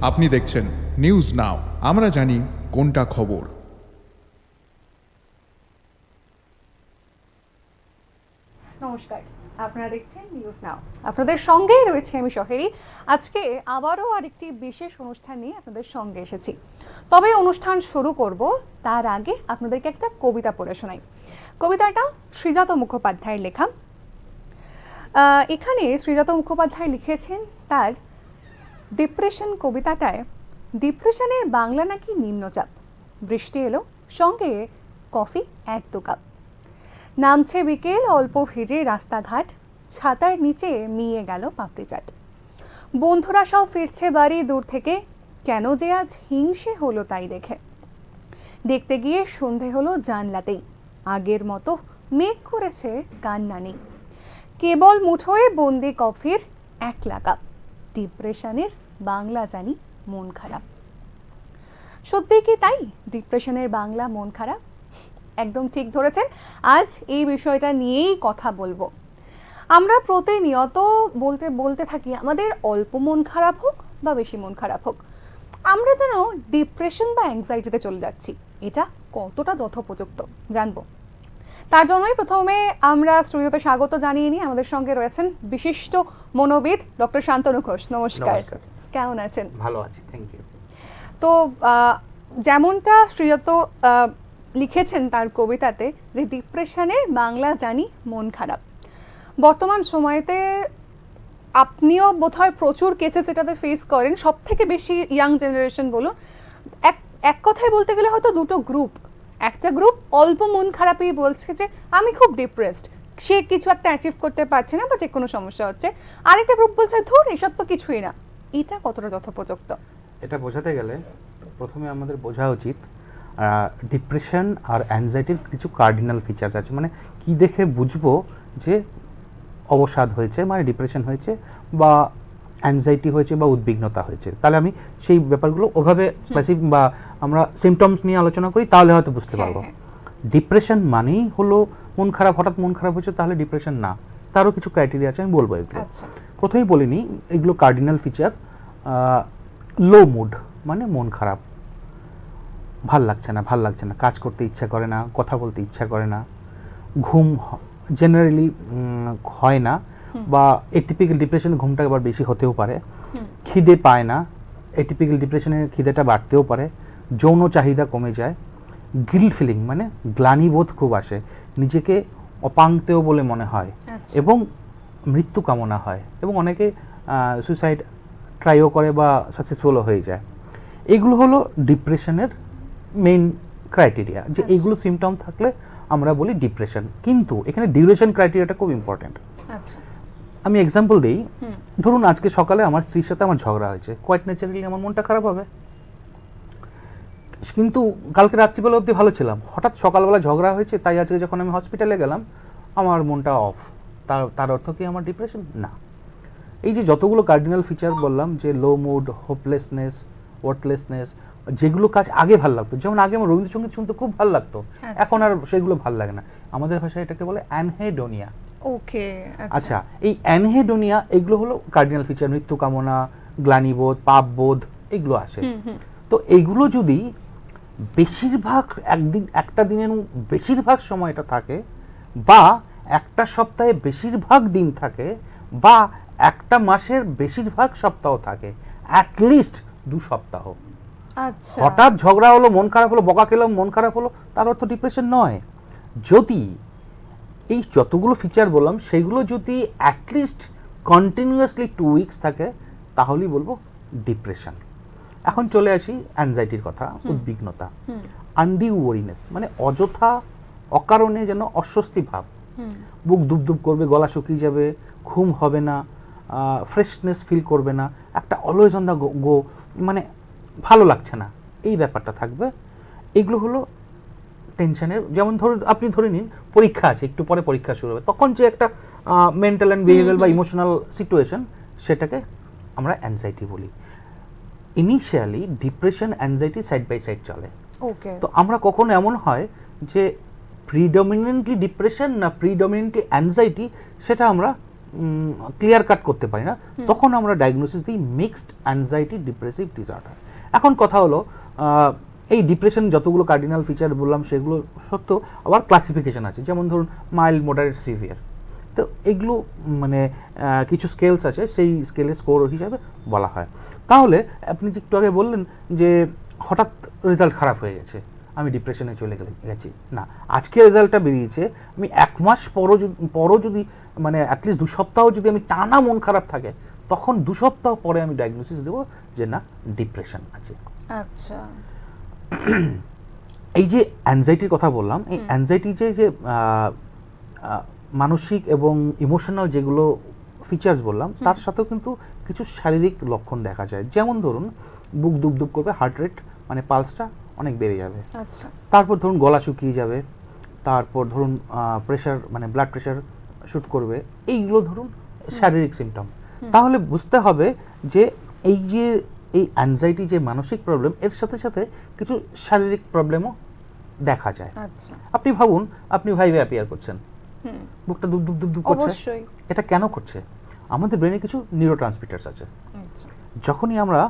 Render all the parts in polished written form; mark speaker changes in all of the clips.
Speaker 1: আপনি দেখছেন news now, আমরা জানি কোনটা খবর।
Speaker 2: নমস্কার, আপনারা দেখছেন নিউজ নাও। আপনাদের সঙ্গেই রয়েছে আমি শহেরি। আজকে আবারও আরেকটি বিশেষ অনুষ্ঠান নিয়ে আপনাদের সঙ্গে এসেছি। তবে অনুষ্ঠান শুরু করব তার আগে আপনাদেরকে একটা কবিতা পড়ে শোনাই। কবিতাটা শ্রীজাত মুখোপাধ্যায়ের লেখা। এখানে শ্রীজাত মুখোপাধ্যায় লিখেছেন তার ডিপ্রেশন কবিতাটায়, ডিপ্রেশনের বাংলা নাকি নিম্নচাপ, বৃষ্টি এলো সঙ্গে কফি 1-2 কাপ, নামছে বিকেল অল্প ভিজে রাস্তাঘাট, ছাতার নিচে মিয়ে গেল পাপড়ি চাট, বন্ধুরা সব ফিরছে বাড়ি দূর থেকে, কেন যে আজ হিংসে হলো তাই দেখে, দেখতে গিয়ে সন্ধে হলো জানলাতেই, আগের মতো মেঘ করেছে কান্না নেই, কেবল মুঠোয় বন্দি কফির 1 কাপ, ডিপ্রেশনের বাংলা জানি মন খারাপ। সত্যি কি তাই? ডিপ্রেশনের বাংলা মন খারাপ? একদম ঠিক ধরেছেন। আজ এই বিষয়টা নিয়েই কথা বলবো। আমরা প্রতিনিয়ত বলতে থাকি আমাদের অল্প মন খারাপ হোক বা বেশি মন খারাপ হোক, আমরা যেন ডিপ্রেশন বা অ্যাংজাইটিতে চলে যাচ্ছি। এটা কতটা যথোপযুক্ত জানবো। তার জন্যই প্রথমে আমরা স্টুডিওতে স্বাগত জানিয়ে নিই। আমাদের সঙ্গে রয়েছেন বিশিষ্ট মনোবিদ ডক্টর শান্তনু ঘোষ। নমস্কার, কেমন আছেন?
Speaker 3: ভালো আছি, থ্যাংক ইউ।
Speaker 2: তো যেমনটা শ্রীজাত লিখেছেন তার কবিতাতে যে ডিপ্রেশনের বাংলা জানি মন খারাপ, বর্তমান সময়তে আপনিও বোধহয় প্রচুর কেসেস এটাতে ফেস করেন, সব থেকে বেশি ইয়াং জেনারেশন বলুন। এক কথায় বলতে গেলে হয়তো দুটো গ্রুপ। একটা গ্রুপ অল্প মন খারাপই বলছে যে আমি খুব ডিপ্রেসড, সে কিছু একটা অ্যাচিভ করতে পারছে না বা যে কোনো সমস্যা হচ্ছে। আরেকটা গ্রুপ বলছে ধুর এসব তো কিছুই না। এটা কতটা যথোপযুক্ত?
Speaker 3: এটা বোঝাতে গেলে প্রথমে আমাদের বোঝা উচিত ডিপ্রেশন আর অ্যাংজাইটির কিছু কার্ডিনাল ফিচার্স আছে। মানে কি দেখে বুঝবো যে অবসাদ হয়েছে, মানে ডিপ্রেশন হয়েছে বা অ্যাংজাইটি হয়েছে বা উদ্বিগ্নতা হয়েছে। তাহলে আমি সেই ব্যাপারগুলো ওভাবে বা আমরা সিমটমস নিয়ে আলোচনা করি, তাহলে হয়তো বুঝতে পারবো। ডিপ্রেশন মানেই হলো মন খারাপ, হঠাৎ মন খারাপ হয়েছে তাহলে ডিপ্রেশন না, তারও কিছু ক্রাইটেরিয়া আছে, আমি বলবো এগুলো। প্রথমেই বলিনি, এগুলো কার্ডিনাল ফিচার। লো মুড মানে মন খারাপ, ভাল লাগছে না, কাজ করতে ইচ্ছা করে না, কথা বলতে ইচ্ছা করে না, ঘুম জেনারেলি হয় না, বা এটিপিক্যাল ডিপ্রেশন ঘুমটা আবার বেশি হতেও পারে, খিদে পায় না, এটিপিক্যাল ডিপ্রেশনে খিদেটা বাড়তেও পারে, যৌন চাহিদা কমে যায়, গিল্ট ফিলিং মানে গ্লানিবোধ খুব আসে, নিজেকে অপাংতেও বলে মনে হয়, এবং মৃত্যু কামনা হয়, এবং অনেকে সুইসাইড ট্রাইও করে বা সাকসেসফুলও হয়ে যায়। এগুলো হলো ডিপ্রেশনের মেইন ক্রাইটেরিয়া, যে এইগুলো সিমটম থাকলে আমরা বলি ডিপ্রেশন। কিন্তু এখানে ডিউরেশন ক্রাইটেরিয়াটা খুব ইম্পর্টেন্ট। আমি এক্সাম্পল দিই। ধরুন আজকে সকালে আমার স্ত্রীর সাথে আমার ঝগড়া হয়েছে, কোয়াইট ন্যাচারালি আমার মনটা খারাপ হবে, কিন্তু কালকে রাত্রিবেলা অবধি ভালো ছিলাম, হঠাৎ সকালবেলা ঝগড়া হয়েছে, তাই আজকে যখন আমি হসপিটালে গেলাম আমার মনটা অফ। তার অর্থ কি আমার ডিপ্রেশন? না। এই যে যতগুলো কার্ডিনাল ফিচার বললাম, যে লো মুড, হোপলেসনেস, ওয়ার্থলেসনেস, যেগুলো কাজ আগে ভালো লাগতো, যেমন আগে আমার রবীন্দ্রসঙ্গীত শুনতে খুব ভালো লাগতো, এখন আর সেগুলো ভালো লাগে না। আমাদের ভাষায় এটাকে বলে অ্যানহেডোনিয়া।
Speaker 2: ওকে,
Speaker 3: আচ্ছা, এই অ্যানহেডোনিয়া এগুলো হলো কার্ডিনাল ফিচার। মৃত্যু কামনা, গ্লানিবোধ, পাপবোধ এগুলো আসে। তো এগুলো যদি বেশিরভাগ একটা দিনের বেশিরভাগ সময়টা থাকে, বা একটা সপ্তাহে বেশিরভাগ দিন থাকে, বা একটা মাসের বেশিরভাগ সপ্তাহ থাকে, অ্যাটলিস্ট 2 সপ্তাহ, হঠাৎ ঝগড়া হলো, মন খারাপ হলো, বকা খেলাম, মন খারাপ হলো, তার অর্থ ডিপ্রেশন নয়। যদি এই যতগুলো ফিচার বললাম সেগুলো যদি অ্যাটলিস্ট কন্টিনিউয়াসলি 2 উইকস থাকে, তাহলেই বলবো ডিপ্রেশন। এখন চলে আসি অ্যাংজাইটির কথা, উদ্বিগ্নতা। আনডিউ ওয়ারিনেস মানে অযথা অকারণে যেন অস্বস্তি ভাব, বুক দুবদুব করবে, গলা শুকিয়ে যাবে, ঘুম হবে না, ফ্রেশনেস ফিল করবে না, একটা অলওয়েজ অন দ্য গো, মানে ভালো লাগছে না, এই ব্যাপারটা থাকবে। এগুলো হলো টেনশনের। যেমন আপনি ধরে নিন পরীক্ষা আছে, একটু পরে পরীক্ষা শুরু হবে, তখন যে একটা মেন্টাল অ্যান্ড বিহেভিয়ারাল বা ইমোশনাল সিচুয়েশন, সেটাকে আমরা অ্যাংজাইটি বলি। Initially depression anxiety side by side চলে। তো আমরা কখনো এমন হয় যে প্রিডমিনেন্টলি ডিপ্রেশন না প্রিডমিনেন্টলি অ্যাংজাইটি, সেটা আমরা ক্লিয়ার কাট করতে পারি না, তখন আমরা ডায়াগনোসিস দিই মিক্সড অ্যাংজাইটি ডিপ্রেসিভ ডিসঅর্ডার। এখন কথা হলো এই ডিপ্রেশন যতগুলো কার্ডিনাল ফিচার বললাম সেগুলো সত্য, আবার ক্লাসিফিকেশন আছে, যেমন ধরুন মাইল্ড, মডারেট, সিভিয়ার। তো এগুলো মানে কিছু স্কেলস আছে, সেই স্কেলের স্কোর হিসাবে বলা হয়। তাহলে আপনি যে একটু আগে বললেন যে হঠাৎ রেজাল্ট খারাপ হয়ে গেছে, আমি ডিপ্রেশনে চলে গেছি, না, আজকে রেজাল্টটা বেরিয়েছে, আমি 1 মাস পরও যদি মানে অ্যাটলিস্ট 2 সপ্তাহ যদি আমি টানা মন খারাপ থাকে, তখন 2 সপ্তাহ পরে আমি ডায়াগনোসিস দেবো যে না, ডিপ্রেশন আছে।
Speaker 2: আচ্ছা,
Speaker 3: এই যে অ্যাংজাইটির কথা বললাম, এই অ্যাংজাইটি যে মানসিক এবং ইমোশনাল যেগুলো ফিচার্স বললাম, তার সাথেও কিন্তু কিছু শারীরিক লক্ষণ দেখা যায়। যেমন ধরুন বুক দুপ দুপ করবে, হার্ট রেট মানে পালসটা অনেক বেড়ে যাবে।
Speaker 2: আচ্ছা,
Speaker 3: তারপর ধরুন গলা শুকিয়ে যাবে, তারপর ধরুন প্রেশার মানে ব্লাড প্রেশার শুট করবে। এইগুলো ধরুন শারীরিক সিমটম। তাহলে বুঝতে হবে যে এই অ্যাংজাইটি যে মানসিক প্রবলেম, এর সাথে সাথে কিছু শারীরিক প্রবলেমও দেখা যায়।
Speaker 2: আচ্ছা,
Speaker 3: আপনি ভাবুন, আপনি ভাইবে অ্যাপিয়ার করছেন,
Speaker 2: হুম,
Speaker 3: বুকটা দুপ দুপ দুপ দুপ করছে,
Speaker 2: অবশ্যই,
Speaker 3: এটা কেন করছে? আমাদের ব্রেনে কিছু নিউরোট্রান্সমিটারস আছে।
Speaker 2: আচ্ছা,
Speaker 3: যখনই আমরা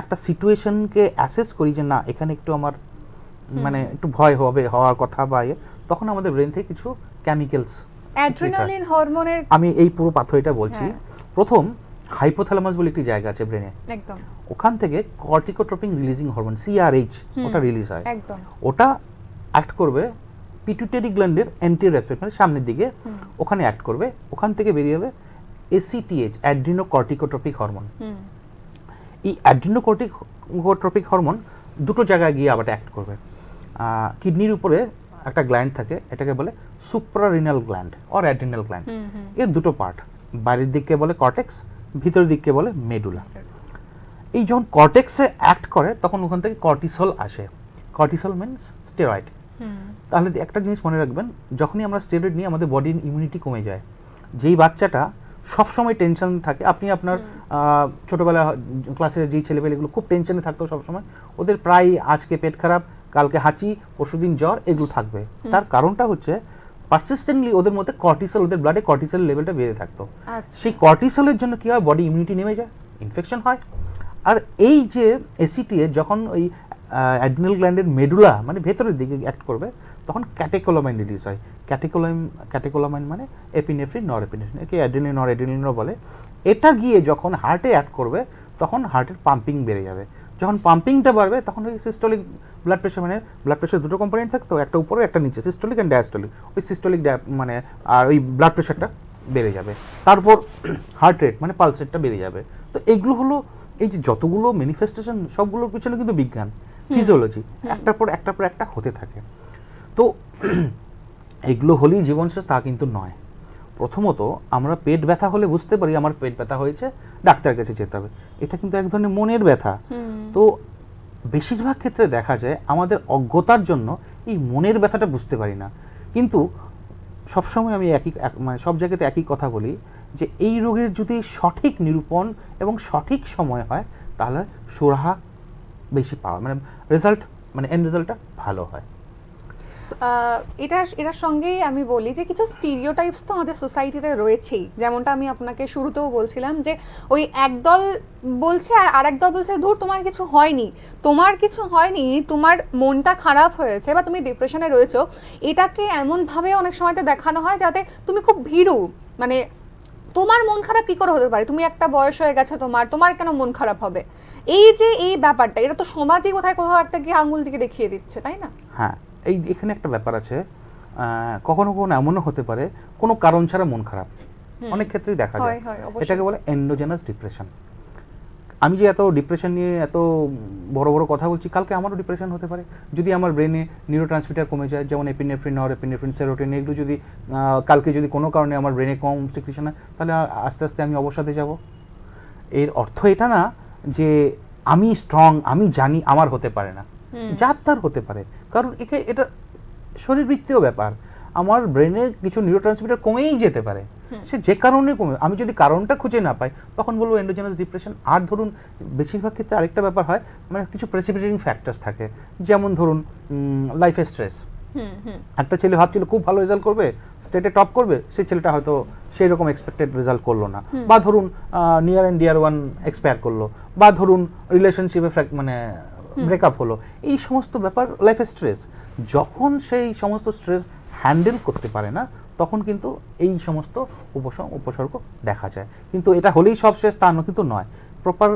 Speaker 3: একটা সিচুয়েশনকে অ্যাসেস করি যে না, এখানে একটু আমার মানে একটু ভয় হওয়ার কথা বা তখন আমাদের ব্রেন থেকে কিছু কেমিক্যালস,
Speaker 2: অ্যাড্রিনালিন হরমোনের,
Speaker 3: আমি এই পুরো পাথরটা বলছি। প্রথম হাইপোথ্যালামাস বলে একটি জায়গা আছে ব্রেনে,
Speaker 2: একদম,
Speaker 3: ওখান থেকে কর্টিকোট্রপিক রিলিজিং হরমোন সিআরএইচ ওটা রিলিজ হয়।
Speaker 2: একদম,
Speaker 3: ওটা অ্যাক্ট করবে পিটুইটারি গ্ল্যান্ডের অ্যান্টিরেসপেক্ট মানে সামনের দিকে, ওখানে অ্যাক্ট করবে। ওখান থেকে বেরিয়ে যাবে এসিটিএইচ, অ্যাড্রিনোকর্টিকোট্রপিক হরমোন। এই অ্যাড্রিনোকর্টিকোট্রপিক হরমোন দুটো জায়গায় গিয়ে আবার অ্যাক্ট করবে। কিডনির উপরে একটা গ্ল্যান্ড থাকে, এটাকে বলে সুপ্রারিনাল গ্ল্যান্ড অর অ্যাড্রিনাল গ্ল্যান্ড। এর দুটো পার্ট, বাইরের দিককে বলে কর্টেক্স, ভিতরের দিককে বলে মেডুলা। এই যখন কর্টেক্সে অ্যাক্ট করে তখন ওখান থেকে কর্টিসল আসে। Cortisol means steroid. তাহলে একটা জিনিস মনে রাখবেন, যখনই আমরা স্টেরয়েড নিই আমাদের বডির ইমিউনিটি কমে যায়। যেই বাচ্চাটা সবসময় টেনশন থাকে, আপনি আপনার ছোটোবেলা ক্লাসের যেই ছেলেপেলেগুলো খুব টেনশনে থাকতো সবসময়, ওদের প্রায় আজকে পেট খারাপ, কালকে হাঁচি, পরশুদিন জ্বর, এগুলো থাকবে। তার কারণটা হচ্ছে পারসিস্টেন্টলি ওদের মধ্যে কর্টিসল, ওদের ব্লাডে কর্টিসল লেভেলটা বেড়ে থাকতো। সেই কর্টিসলের জন্য কি হয়, বডি ইমিউনিটি নেমে যায়, ইনফেকশন হয়। আর এই যে এসিটিএ যখন ওই অ্যাড্রিনাল গ্ল্যান্ডের মেডুলা মানে ভেতরের দিকে অ্যাক্ট করবে, তখন ক্যাটেকোলামাইন রিলিজ হয়। ক্যাটেকোলামাইন মানে এপিনেফ্রিন, নরএপিনেফ্রিন, একে অ্যাড্রিনালিন, নরএড্রিনালিনও বলে। এটা গিয়ে যখন হার্টে অ্যাক্ট করবে তখন হার্টের পাম্পিং বেড়ে যাবে। যখন পাম্পিংটা বাড়বে তখন ওই সিস্টোলিক ব্লাড প্রেশার, মানে ব্লাড প্রেশার দুটো কম্পোনেন্ট থাকতো, একটা উপরে একটা নিচে, সিস্টোলিক অ্যান্ড ডায়াস্টোলিক। ওই সিস্টোলিক মানে আর ওই ব্লাড প্রেশারটা বেড়ে যাবে। তারপর হার্ট রেট মানে পালস রেটটা বেড়ে যাবে। তো এগুলো হলো এই যে যতগুলো ম্যানিফেস্টেশন, সবগুলোর পিছনে কিন্তু বিজ্ঞান, ফিজিওলজি একটার পর একটা হতে থাকে। তো এগুলো হলেই জীবন শেষ তা কিন্তু নয়। প্রথমত আমরা পেট ব্যথা হলে বুঝতে পারি আমার পেট ব্যথা হয়েছে, ডাক্তারের কাছে যেতে হবে, এটা কিন্তু এক ধরনের মনের ব্যথা। তো বেশিরভাগ ক্ষেত্রে দেখা যায় আমাদের অজ্ঞতার জন্য এই মনের ব্যথাটা বুঝতে পারি না। কিন্তু সবসময় আমি মানে সব জায়গাতে একই কথা বলি যে এই রোগের যদি সঠিক নিরূপণ এবং সঠিক সময় হয় তাহলে সুরাহা বেশি পাওয়া মানে রেজাল্ট মানে এন্ড রেজাল্টটা ভালো হয়।
Speaker 2: এটার সঙ্গেই আমি বলি যে কিছু স্টিরিওটাইপস তো আমাদের সোসাইটিতে রয়েছেই, যেমনটা আমি আপনাকে শুরুতেও বলছিলাম যে ওই একদল বলছে আর আরেক দল বলছে ধুর তোমার কিছু হয়নি, তোমার মনটা খারাপ হয়েছে বা তুমি ডিপ্রেশনে রয়েছো, এটাকে এমনভাবে অনেক সময়তে দেখানো হয় যাতে তুমি খুব ভীরু, মানে তোমার মন খারাপ কি করে হতে পারে, তুমি একটা বয়স হয়ে গেছে, তোমার কেন মন খারাপ হবে। এই যে এই ব্যাপারটা, এটা তো সমাজে কোথাও একটা গিয়ে আঙুল দিকে দেখিয়ে দিচ্ছে, তাই না?
Speaker 3: হ্যাঁ, এখানে একটা ব্যাপার আছে, কখনো কখনো এমনও হতে পারে কোনো কারণ ছাড়া মন খারাপ, অনেক ক্ষেত্রেই দেখা যায়। এটাকে বলে এন্ডোজেনাস ডিপ্রেশন। আমি যে এত ডিপ্রেশন নিয়ে এত বড় বড় কথা বলছি, কালকে আমারও ডিপ্রেশন হতে পারে যদি আমার ব্রেনে নিউরোট্রান্সমিটার কমে যায়, যেমন এপিনেফ্রিন, নরএপিনেফ্রিন, সেরোটোনিন, এগুলো যদি কালকে যদি কোনো কারণে আমার ব্রেনে কম সিক্রেশন হয় তাহলে আস্তে আস্তে আমি অবসাদে যাব। এর অর্থ এটা না যে আমি স্ট্রং, আমি জানি আমার হতে পারে না, যার তার হতে পারে, কারণ এটা শরীরবৃত্তীয় ব্যাপার। আমার ব্রেনে কিছু নিউরোট্রান্সমিটার কমেই যেতে পারে, সে যে কারণে কমে, আমি যদি কারণটা খুঁজে না পাই তখন বলবো এন্ডোজেনাস ডিপ্রেশন। আর ধরুন বেশিরভাগ ক্ষেত্রে আরেকটা ব্যাপার হয়, মানে কিছু প্রেসিপিটেটিং ফ্যাক্টরস থাকে, যেমন ধরুন লাইফে স্ট্রেস। একটা ছেলে ভাবছিল খুব ভালো রেজাল্ট করবে, স্টেটে টপ করবে, সেই ছেলেটা হয়তো সেই রকম এক্সপেক্টেড রেজাল্ট করলো না, বা ধরুন near and deer one expire করলো, বা ধরুন রিলেশনশিপে মানে ব্রেকআপ হলো, এই সমস্ত ব্যাপার লাইফের স্ট্রেস। যখন সেই সমস্ত স্ট্রেস হ্যান্ডেল করতে পারে না, তখন কিন্তু এই সমস্ত উপসর্গ দেখা যায়। কিন্তু এটা হলেই সব শেষ তা কিন্তু নয়, প্রপার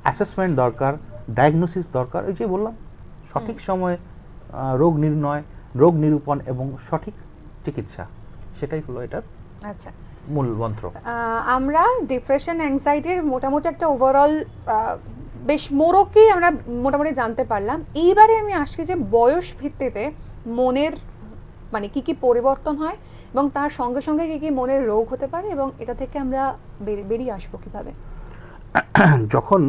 Speaker 3: অ্যাসেসমেন্ট দরকার, ডায়াগনোসিস দরকার, এই যে বললাম সঠিক সময়ে রোগ নির্ণয়, রোগ নিরূপণ এবং সঠিক চিকিৎসা, সেটাই হলো এটার
Speaker 2: আচ্ছা,
Speaker 3: মূল মন্ত্র।
Speaker 2: আমরা ডিপ্রেশন অ্যাংজাইটির মোটামুটি একটা ওভারঅল বেশ মোড়কই আমরা মোটামুটি জানতে পারলাম। এইবারে আমি আসছি যে বয়স ভিত্তিতে মনের মানে কি কি পরিবর্তন হয় এবং তার সঙ্গে সঙ্গে কি কি মনের রোগ হতে পারে এবং এটা থেকে আমরা বেরিয়ে আসবো কিভাবে।
Speaker 3: যখন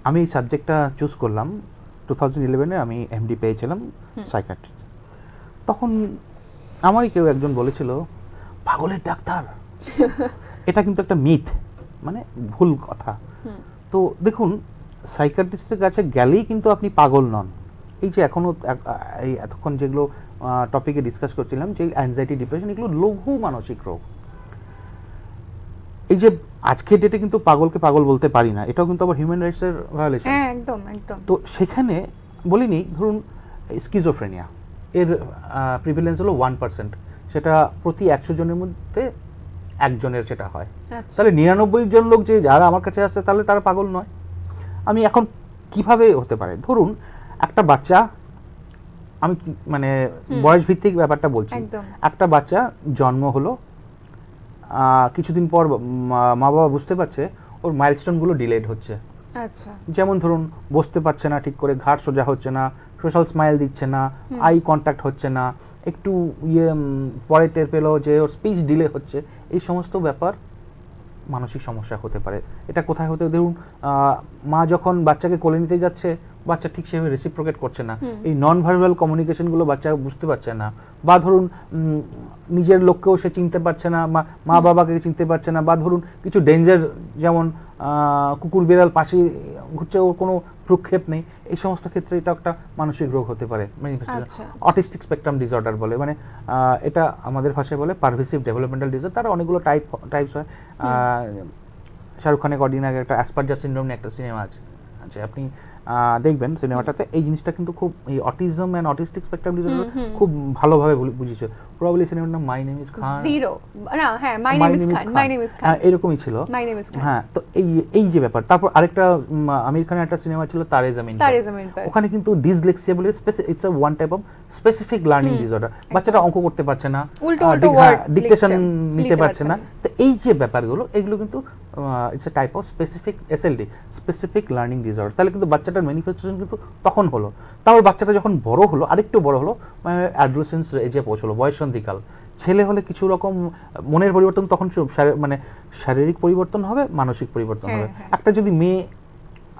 Speaker 3: আমি এই সাবজেক্টটা চুজ করলাম 2011-এ, আমি এমডি পেয়েছিলাম সাইকিয়াট্রি। তখন আমারই কেউ একজন বলেছিল পাগলের ডাক্তার। এটা কিন্তু একটা মিথ, মানে ভুল কথা। তো দেখুন, সাইকিয়াট্রিস্টের কাছে গেলেই কিন্তু আপনি পাগল নন। এই যে এতক্ষণ যেগুলো টপিকে ডিসকাস করছিলাম, যে অ্যাংজাইটি, ডিপ্রেশন, এগুলো লঘু মানসিক রোগ। এই যে আজকের ডেটে কিন্তু পাগলকে পাগল বলতে পারি না, এটাও কিন্তু আবার হিউম্যান রাইটসের ভায়োলেশন।
Speaker 2: হ্যাঁ, একদম একদম।
Speaker 3: তো সেখানে বলিনি, ধরুন স্কিজোফ্রেনিয়া, এর প্রিভিলেন্স হলো 1%, সেটা প্রতি 100 জনের মধ্যে একজনের সেটা হয়। তাহলে 99 জন লোক যে যারা আমার কাছে আসছে, তাহলে তারা পাগল নয়। আমি এখন কিভাবে হতে পারে, ধরুন একটা বাচ্চা, আমি মানে বয়স ভিত্তিক ব্যাপারটা বলছি, একটা বাচ্চা জন্ম হলো, কিছুদিন পর মা বাবা বুঝতে পারছে ওর মাইলস্টোনগুলো ডিলেড হচ্ছে।
Speaker 2: আচ্ছা,
Speaker 3: যেমন ধরুন বসতে পারছে না ঠিক করে, ঘাড় সোজা হচ্ছে না, সোশ্যাল স্মাইল দিচ্ছে না, আই কন্ট্যাক্ট হচ্ছে না, একটু পরে টের পেলো যে ওর স্পিচ ডিলে হচ্ছে। এই সমস্ত ব্যাপার মানসিক সমস্যা হতে পারে। এটা কোথায় হতে, ধরুন মা যখন বাচ্চাকে কোলে নিতে যাচ্ছে, বাচ্চা ঠিক সেভাবে রেসিপ্রোকেট করছে না, এই নন ভার্বাল কমিউনিকেশনগুলো বাচ্চা বুঝতে পারছে না, বা ধরুন নিজের লোককেও সে চিনতে পারছে না, মা বাবাকে চিনতে পারছে না, বা ধরুন কিছু ডেঞ্জার, যেমন কুকুর বিড়াল পাশে ঘুরছে, ওর কোনো প্রক্ষেপ নেই। এই সমস্ত ক্ষেত্রে এটা একটা মানসিক রোগ হতে পারে। অটিস্টিক স্পেকট্রাম ডিসঅর্ডার বলে, মানে এটা আমাদের ভাষায় বলে পারভিসিভ ডেভেলপমেন্টাল ডিসঅর্ডার। তার অনেকগুলো টাইপস হয়। শাহরুখ খানের কদিন আগে একটা অ্যাসপারজার সিনড্রোম নিয়ে একটা সিনেমা আছে, আপনি দেখবেন সিনেমাটাতে এই জিনিসটা কিন্তু খুব, এই autism and autistic spectrum disorder খুব ভালোভাবে বুঝিয়েছে। প্রবাবলি সিনেমার নাম মাই নেম ইজ খান, এরকমই ছিল। হ্যাঁ, তো এই যে ব্যাপার। তারপর আরেকটা আমির খানের একটা সিনেমা ছিল তারে জমিন পর। ওখানে কিন্তু ডিসলেক্সিয়া বলে it's a one type of specific learning disorder. বাচ্চাটা অঙ্ক করতে পারছে না, ডিকটেশন নিতে পারছে না। তো এই যে ব্যাপারগুলো, এগুলো কিন্তু it's a type of specific SLD, specific learning disorder. তাহলে কিন্তু বাচ্চাটার ম্যানিফেস্টেশন কিন্তু তখন হলো। তারপর বাচ্চাটা যখন বড় হলো, আরেকটু বড় হলো, মানে অ্যাডোলেসেন্স এজে পৌঁছলো, বয়ঃসন্ধিকাল। ছেলে হলে কিছু রকম মনের পরিবর্তন, তখন মানে শারীরিক পরিবর্তন হবে, মানসিক পরিবর্তন হবে। একটা যদি মেয়ে,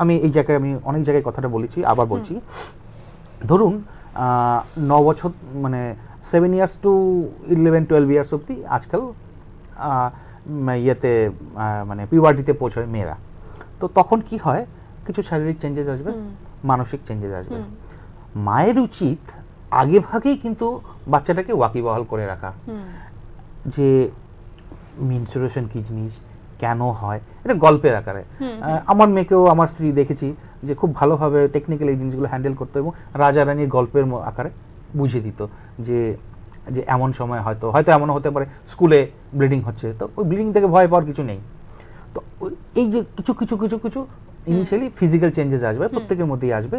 Speaker 3: আমি এই জায়গায় আমি অনেক জায়গায় কথাটা বলেছি, আবার বলছি, ধরুন 9 বছর মানে 7 ইয়ার্স টু 11-12 ইয়ার্স অব্দি আজকাল ইয়েতে মানে পিউবার্টিতে পৌঁছায় মেয়েরা। তো তখন কি হয়, কিছু শারীরিক চেঞ্জেস আসবে, মানসিক চেঞ্জেস আসবে। মায়ের উচিত আগে ভাগেই কিন্তু বাচ্চাটাকে ওয়াকিবহাল করে রাখা, যে মেনস্ট্রুয়েশন কি জিনিস, কেন হয়, এটা গল্পের আকারে। আমার মেয়েকেও, আমার স্ত্রী দেখেছি যে খুব ভালোভাবে টেকনিক্যালি এই জিনিসগুলো হ্যান্ডেল করতো এবং রাজা রানীর গল্পের আকারে বুঝিয়ে দিত যে যে এমন সময় হয়তো এমন হতে পারে স্কুলে ব্লিডিং হচ্ছে, তো ওই ব্লিডিং থেকে ভয় পাওয়ার কিছু নেই। তো এই যে কিছু কিছু কিছু কিছু ইনিশিয়ালি ফিজিক্যাল চেঞ্জেস আসবে, প্রত্যেকের মধ্যেই আসবে।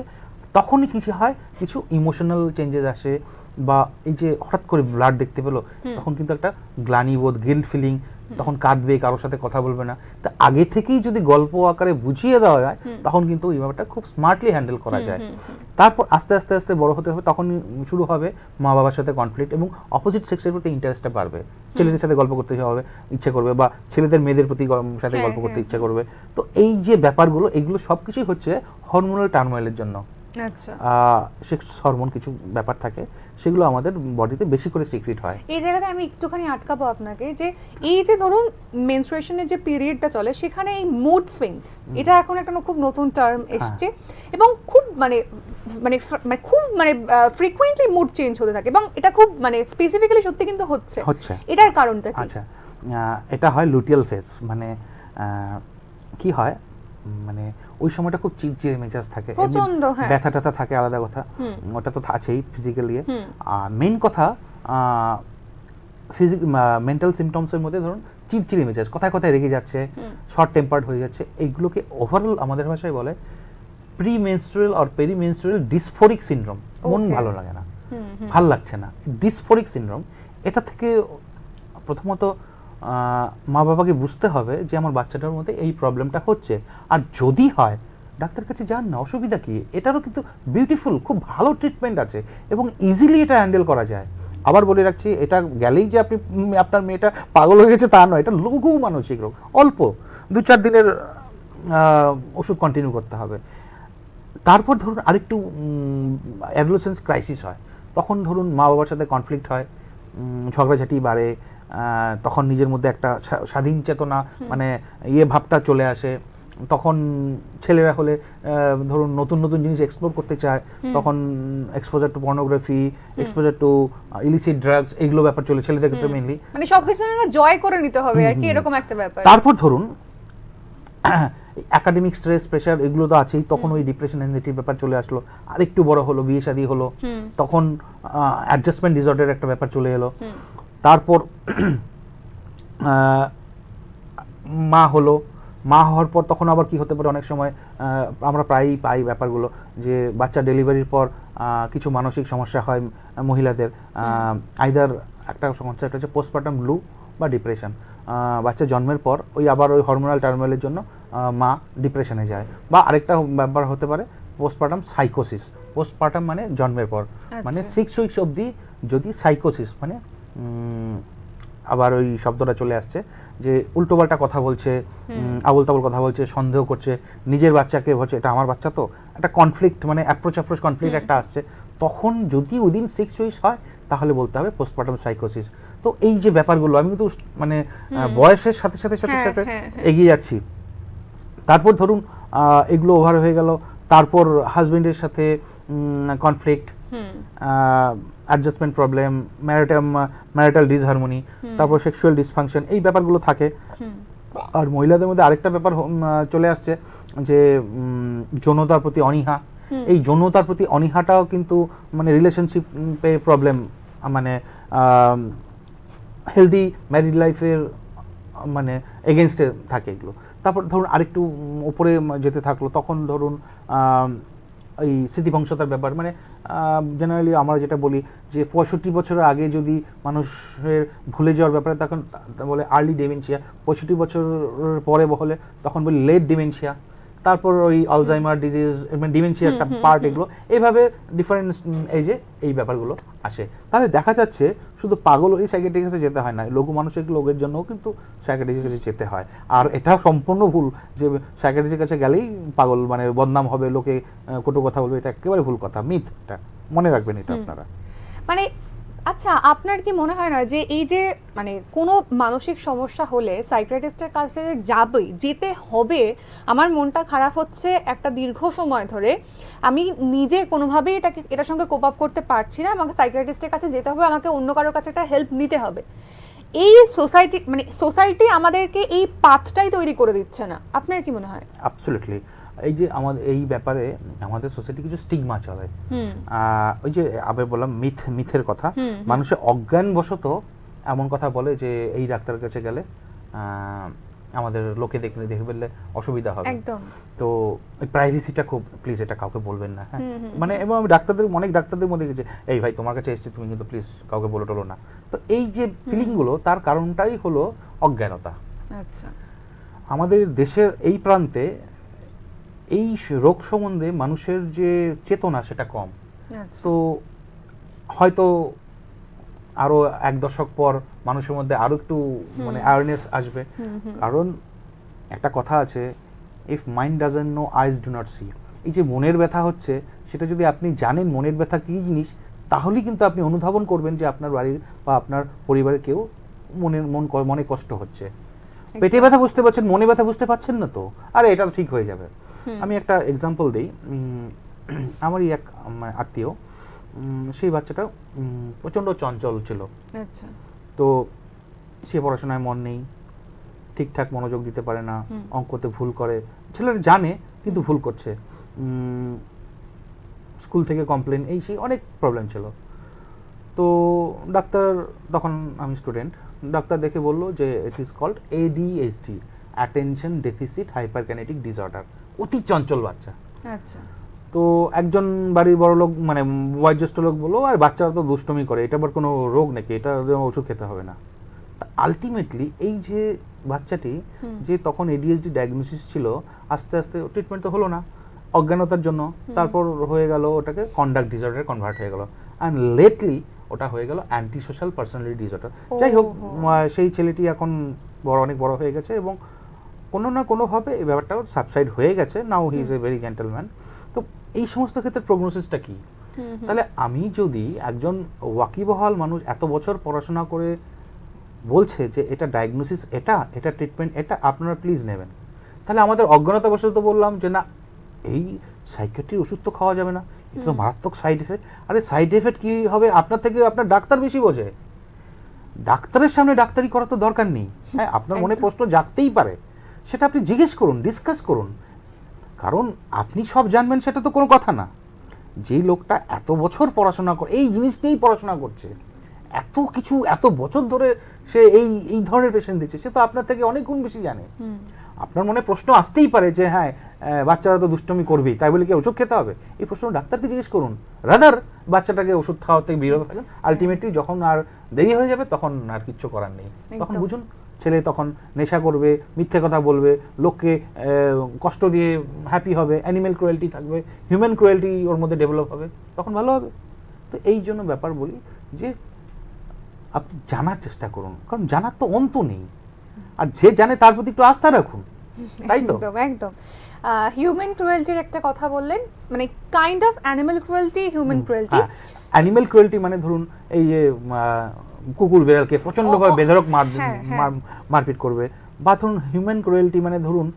Speaker 3: তখনই কিছু হয়, কিছু ইমোশনাল চেঞ্জেস আসে, বা এই যে হঠাৎ করে ব্লাড দেখতে পেলো, তখন কিন্তু একটা গ্লানিবোধ, গিল্ট ফিলিং, তখন কাঁদবে, কারোর সাথে কথা বলবে না। তা আগে থেকেই যদি গল্প আকারে বুঝিয়ে দেওয়া যায়, তখন কিন্তু এই ব্যাপারটা খুব স্মার্টলি হ্যান্ডেল করা যায়। তারপর আস্তে আস্তে আস্তে বড় হতে হবে, তখন শুরু হবে মা বাবার সাথে কনফ্লিক্ট, এবং অপোজিট সেক্সের প্রতি ইন্টারেস্টটা বাড়বে। ছেলেদের সাথে গল্প করতে হবে ইচ্ছে করবে, বা ছেলেদের মেয়েদের প্রতি সাথে গল্প করতে ইচ্ছে করবে। তো এই যে ব্যাপারগুলো, এগুলো সবকিছুই হচ্ছে হরমোনাল টার্মোয়েলের জন্য। সেক্স হরমোন কিছু ব্যাপার থাকে, সেগুলো আমাদের বডিতে বেশি করে সিক্রেট হয়।
Speaker 2: এই জায়গাতে আমি একটুখানি আটকাবো আপনাকে, যে এই যে ধরুন মেনস্ট্রুয়েশনের যে পিরিয়ডটা চলে, সেখানে এই মুড সুইংস, এটা এখন একটা খুব নতুন টার্ম এসছে, এবং খুব মানে মানে খুব মানে ফ্রিকোয়েন্টলি মুড চেঞ্জ হতে থাকে, এবং এটা খুব মানে স্পেসিফিক্যালি সত্যি কিন্তু হচ্ছে। এটার কারণটা কি?
Speaker 3: আচ্ছা, এটা হয় লুটিয়াল ফেজ, মানে কি হয়, মানে ওই সময়টা খুব চিড়চিড়ে মেজাজ থাকে, এমনি
Speaker 2: প্রচণ্ড, হ্যাঁ।
Speaker 3: ব্যথা ট্যাথা থাকে, আলাদা কথা, ওটা তো আছেই ফিজিক্যালি। আর মেইন কথা মেন্টাল সিমটমসের মধ্যে ধরুন চিড়চিড়ে মেজাজ, কথায় কথায় রেগে যাচ্ছে, শর্ট টেম্পার্ড হয়ে যাচ্ছে, এইগুলোকে ওভারঅল আমাদের ভাষায় বলে প্রি মেনস্ট্রুয়াল আর পেরি মেনস্ট্রুয়াল ডিসফোরিক সিনড্রোম। মন
Speaker 2: Okay.
Speaker 3: ভালো লাগে না, ভাল লাগছে না, ডিসফোরিক সিনড্রোম। এটা থেকে প্রথমত মা বাবাকে বুঝতে হবে যে আমার বাচ্চাটার মধ্যে এই প্রবলেমটা হচ্ছে, আর যদি হয় ডাক্তার কাছে যান না, অসুবিধা কি, এটারও কিন্তু বিউটিফুল খুব ভালো ট্রিটমেন্ট আছে এবং ইজিলি এটা হ্যান্ডেল করা যায়। আবার বলে রাখছি, এটা গেলেই যে আপনি আপনার মেয়েটা পাগল হয়ে গেছে তা নয়, এটা লঘু মানসিক রোগ, অল্প 2-4 দিনের ওষুধ কন্টিনিউ করতে হবে। তারপর ধরুন আরেকটু অ্যাডোলেসেন্স ক্রাইসিস হয়, তখন ধরুন মা বাবার সাথে কনফ্লিক্ট হয়, ঝগড়াঝাটি বাড়ে, তখন নিজের মধ্যে একটা স্বাধীন চেতনা মানে ভাবটা চলে আসে। তখন ছেলেরা হলে ধরুন নতুন নতুন জিনিস এক্সপ্লোর করতে চায়, তখন exposure two pornography, exposure two illicit drugs, এইগুলো ব্যাপার চলে ছেলেদের ক্ষেত্রে মেইনলি,
Speaker 2: মানে সবকিছু না জয় করে নিতে হবে আর কি, এরকম একটা ব্যাপার।
Speaker 3: তারপর ধরুন একাডেমিক স্ট্রেস, প্রেশার, এগুলো তো আছেই, তখন ওই ডিপ্রেশন অ্যাংজাইটির ব্যাপার চলে আসলো, আরেকটু বড় হলো, বিয়ে শাদী হলো, তখন অ্যাডজাস্টমেন্ট ডিসঅর্ডার একটা ব্যাপার চলে এলো, তারপর মা হলো, মা হওয়ার পর তখন আবার কি হতে পারে, অনেক সময় আমরা প্রায়ই পাই ব্যাপারগুলো যে বাচ্চা ডেলিভারির পর কিছু মানসিক সমস্যা হয় মহিলাদের, আইদার একটা কনসেপ্ট হচ্ছে পোস্টপার্টাম ব্লু বা ডিপ্রেশন, বাচ্চা জন্মের পর আবার ওই হরমোনাল টার্মোনালের জন্য মা ডিপ্রেশনে যায়, বা আরেকটা ব্যাপার হতে পারে পোস্টপার্টাম সাইকোসিস। পোস্টপার্টাম মানে জন্মের পর, মানে 6 উইকস অবধি যদি সাইকোসিস, মানে আবার ওই শব্দটা চলে আসছে যে উল্টোপাল্টা কথা বলছে, আবল তাবল কথা বলছে, সন্দেহ করছে, নিজের বাচ্চাকে বলছে এটা আমার বাচ্চা, তো একটা কনফ্লিক্ট, মানে অ্যাপ্রোচ কনফ্লিক্ট একটা আসছে, তখন যদি উইদিন 6 উইকস হয় তাহলে বলতে হবে পোস্টপার্টাম সাইকোসিস। তো এই যে ব্যাপারগুলো আমি কিন্তু মানে বয়সের সাথে সাথে সাথে সাথে এগিয়ে যাচ্ছি। তারপর ধরুন এগুলো ওভার হয়ে গেল, তারপর হাজবেন্ডের সাথে কনফ্লিক্ট, অ্যাডজাস্টমেন্ট প্রবলেম, ম্যারিটাল ডিসহারমোনি, তারপর সেক্সুয়াল ডিসফাংশন, এই ব্যাপারগুলো থাকে। আর মহিলাদের মধ্যে আরেকটা ব্যাপার চলে আসছে যে যৌনতার প্রতি অনীহা। এই যৌনতার প্রতি অনীহাটাও কিন্তু মানে রিলেশনশিপে প্রবলেম, মানে হেলদি ম্যারিড লাইফের মানে এগেনস্টে থাকে এগুলো। তারপর ধরুন আরেকটু উপরে যেতে থাকলো, তখন ধরুন এই স্মৃতিভংশতার ব্যাপার, মানে জেনারেলি আমরা যেটা বলি যে 65 বছরের আগে যদি মানুষের ভুলে যাওয়ার ব্যাপারে, তখন বলে আর্লি ডিমেনশিয়া, 65 বছরের পরে হলে তখন বলি লেট ডিমেনশিয়া, তারপর ওই আলজাইমার ডিজিজ, মানে ডিমেনশিয়া একটা পার্ট, এগুলো এইভাবে ডিফারেন্ট এজে এই ব্যাপারগুলো আসে। তাহলে দেখা যাচ্ছে শুধু পাগল ওই সাইকিয়াট্রিস্টের কাছে যেতে হয় না, লঘু মানসিক রোগের জন্যও কিন্তু সাইকিয়াট্রিস্টের কাছে যেতে হয়। আর এটা সম্পূর্ণ ভুল যে সাইকিয়াট্রিস্টের কাছে গেলেই পাগল মানে বদনাম হবে, লোকে কটু কথা বলবে, এটা একেবারে ভুল কথা, মিথ। এটা মনে রাখবেন এটা আপনারা।
Speaker 2: মানে আচ্ছা, আপনার কি মনে হয় না যে এই যে মানে কোনো মানসিক সমস্যা হলে সাইকিয়াট্রিস্টের কাছে যেতে হবে, আমার মনটা খারাপ হচ্ছে একটা দীর্ঘ সময় ধরে, আমি নিজে কোনোভাবেই এটার সঙ্গে কোপ আপ করতে পারছি না, আমাকে সাইকিয়াট্রিস্টের কাছে যেতে হবে, আমাকে অন্য কারোর কাছে একটা হেল্প নিতে হবে, এই সোসাইটি আমাদেরকে এই পাথটাই তৈরি করে দিচ্ছে না, আপনার কি মনে হয়?
Speaker 3: অ্যাবসলিউটলি। এই যে আমাদের এই ব্যাপারে আমাদের সোসাইটি কিছু স্টিগমা চলে, ওই যে আবে বললাম মিথের কথা, মানুষের অজ্ঞান বশত এমন কথা বলে যে এই ডাক্তারের কাছে গেলে আমাদের লোকে দেখে ফেললে অসুবিধা হবে, তো প্রাইভেসিটা খুব, প্লিজ এটা কাউকে বলবেন না, হ্যাঁ, মানে এবং আমি অনেক ডাক্তারদের মধ্যে গেছে, এই ভাই তোমার কাছে এসেছি, তুমি কিন্তু প্লিজ কাউকে বলে টলো না। তো এই যে ফিলিংগুলো, তার কারণটাই হলো অজ্ঞানতা।
Speaker 2: আচ্ছা,
Speaker 3: আমাদের দেশের এই প্রান্তে এই রোগ সম্বন্ধে মানুষের যে চেতনা সেটা কম। তো হয়তো আরো 1 দশক পর মানুষের মধ্যে আরো একটু মানে অ্যাওয়ারনেস আসবে, কারণ একটা কথা আছে, if mind doesn't know eyes do not see. এই যে মনের ব্যথা হচ্ছে, সেটা যদি আপনি জানেন মনের ব্যথা কী জিনিস, তাহলেই কিন্তু আপনি অনুধাবন করবেন যে আপনার বাড়ির বা আপনার পরিবারের কেউ মনে কষ্ট হচ্ছে। পেটে ব্যথা বুঝতে পারছেন, মনে ব্যথা বুঝতে পারছেন না, তো আরে এটা তো ঠিক হয়ে যাবে। আমি একটা এক্সাম্পল দিই, আমারই এক আত্মীয়, সেই বাচ্চাটা প্রচণ্ড চঞ্চল ছিল। তো সে পড়াশোনায় মন নেই, ঠিকঠাক মনোযোগ দিতে পারে না,
Speaker 2: হুম।
Speaker 3: অঙ্কতে ভুল করে, ছেলেরা জানে কিন্তু ভুল করছে, স্কুল থেকে কমপ্লেন, এই সেই অনেক প্রবলেম ছিল। তো ডাক্তার, তখন আমি স্টুডেন্ট, ডাক্তার দেখে বললো যে it is called ADHD, attention deficit hyperkinetic disorder, অতি চঞ্চল বাচ্চা।
Speaker 2: আচ্ছা।
Speaker 3: তো একজন বাড়ির বড় লোক মানে বয়োজ্যেষ্ঠ লোক বললো, আর বাচ্চারা তো দুষ্টমি করে, এটা আবার কোনো রোগ নাকি, এটা ওষুধ খেতে হবে না। আলটিমেটলি এই যে বাচ্চাটি যে তখন ADHD ডায়াগনোসিস ছিল, আস্তে আস্তে ট্রিটমেন্ট তো হলো না অজ্ঞানতার জন্য, তারপর হয়ে গেল ওটাকে কন্ডাক্ট ডিসঅর্ডারে কনভার্ট হয়ে গেল, অ্যান্ড লেটলি ওটা হয়ে গেল অ্যান্টি সোশ্যাল পার্সোনালিটি ডিসঅর্ডার। যাই হোক, সেই ছেলেটি এখন অনেক বড় হয়ে গেছে এবং কোনো না কোনোভাবে এই ব্যাপারটাও সাবসাইড হয়ে গেছে, now he is a very gentleman. তো এই সমস্ত ক্ষেত্রে প্রগনোসিসটা কি? তাহলে আমি যদি একজন ওয়াকিবহাল মানুষ এত বছর পড়াশোনা করে বলছে যে এটা ডায়াগনোসিস, এটা ট্রিটমেন্ট, এটা আপনারা প্লিজ নেবেন, তাহলে আমাদের অজ্ঞানতাবশত বললাম যে না, এই সাইকিয়াট্রির ওষুধ তো খাওয়া যাবে না, এটা তো মারাত্মক সাইড এফেক্ট। আরে সাইড এফেক্ট কি হবে? আপনার থেকে আপনার ডাক্তার বেশি বোঝে, ডাক্তারের সামনে ডাক্তারি করা তো দরকার নেই। হ্যাঁ, আপনার মনে প্রশ্ন জাগতেই পারে, সেটা আপনি জিজ্ঞেস করুন, ডিসকাস করুন, কারণ আপনি সব জানবেন সেটা তো কোনো কথা না। যেই লোকটা এত বছর পড়াশোনা করে এই জিনিস নিয়েই পড়াশোনা করছে, এত কিছু এত বছর ধরে সে এই ধরনের পেশেন্ট দিচ্ছে, সে তো আপনার থেকে অনেক গুণ বেশি জানে। আপনার মনে প্রশ্ন আসতেই পারে যে হ্যাঁ, বাচ্চারা তো দুষ্টমি করবেই, তাই বলে কি ওষুধ খেতে হবে? এই প্রশ্ন ডাক্তারকে জিজ্ঞেস করুন, রাদার বাচ্চাটাকে ওষুধ খাওয়া থেকে বিরত থাকেন। আলটিমেটলি যখন আর দেরি হয়ে যাবে তখন আর কিচ্ছু করার নেই, তখন বুঝুন ছেলে তখন নেশা করবে, মিথ্যে কথা বলবে, লোককে কষ্ট দিয়ে হ্যাপি হবে, অ্যানিমেল ক্রুয়েলটি থাকবে, হিউম্যান ক্রুয়েলটি ওর মধ্যে ডেভেলপ হবে, তখন ভালো হবে। তো এই জন্য ব্যাপার বলি যে আপনি জানার চেষ্টা করুন, কারণ জানার তো অন্ত নেই, আর যে জানে তার প্রতি একটু আস্থা রাখুন, তাই তো?
Speaker 2: একদম একদম। হিউম্যান ক্রুয়েলটির একটা কথা বললেন, মানে kind of animal cruelty, human cruelty.
Speaker 3: Animal cruelty মানে ধরুন এই যে কুকুর বেড়ালকে প্রচন্ডভাবে বেধড়ক মারপিট করবে, বা ধরুন হিউম্যান ক্রুয়েলটি মানে ধরুন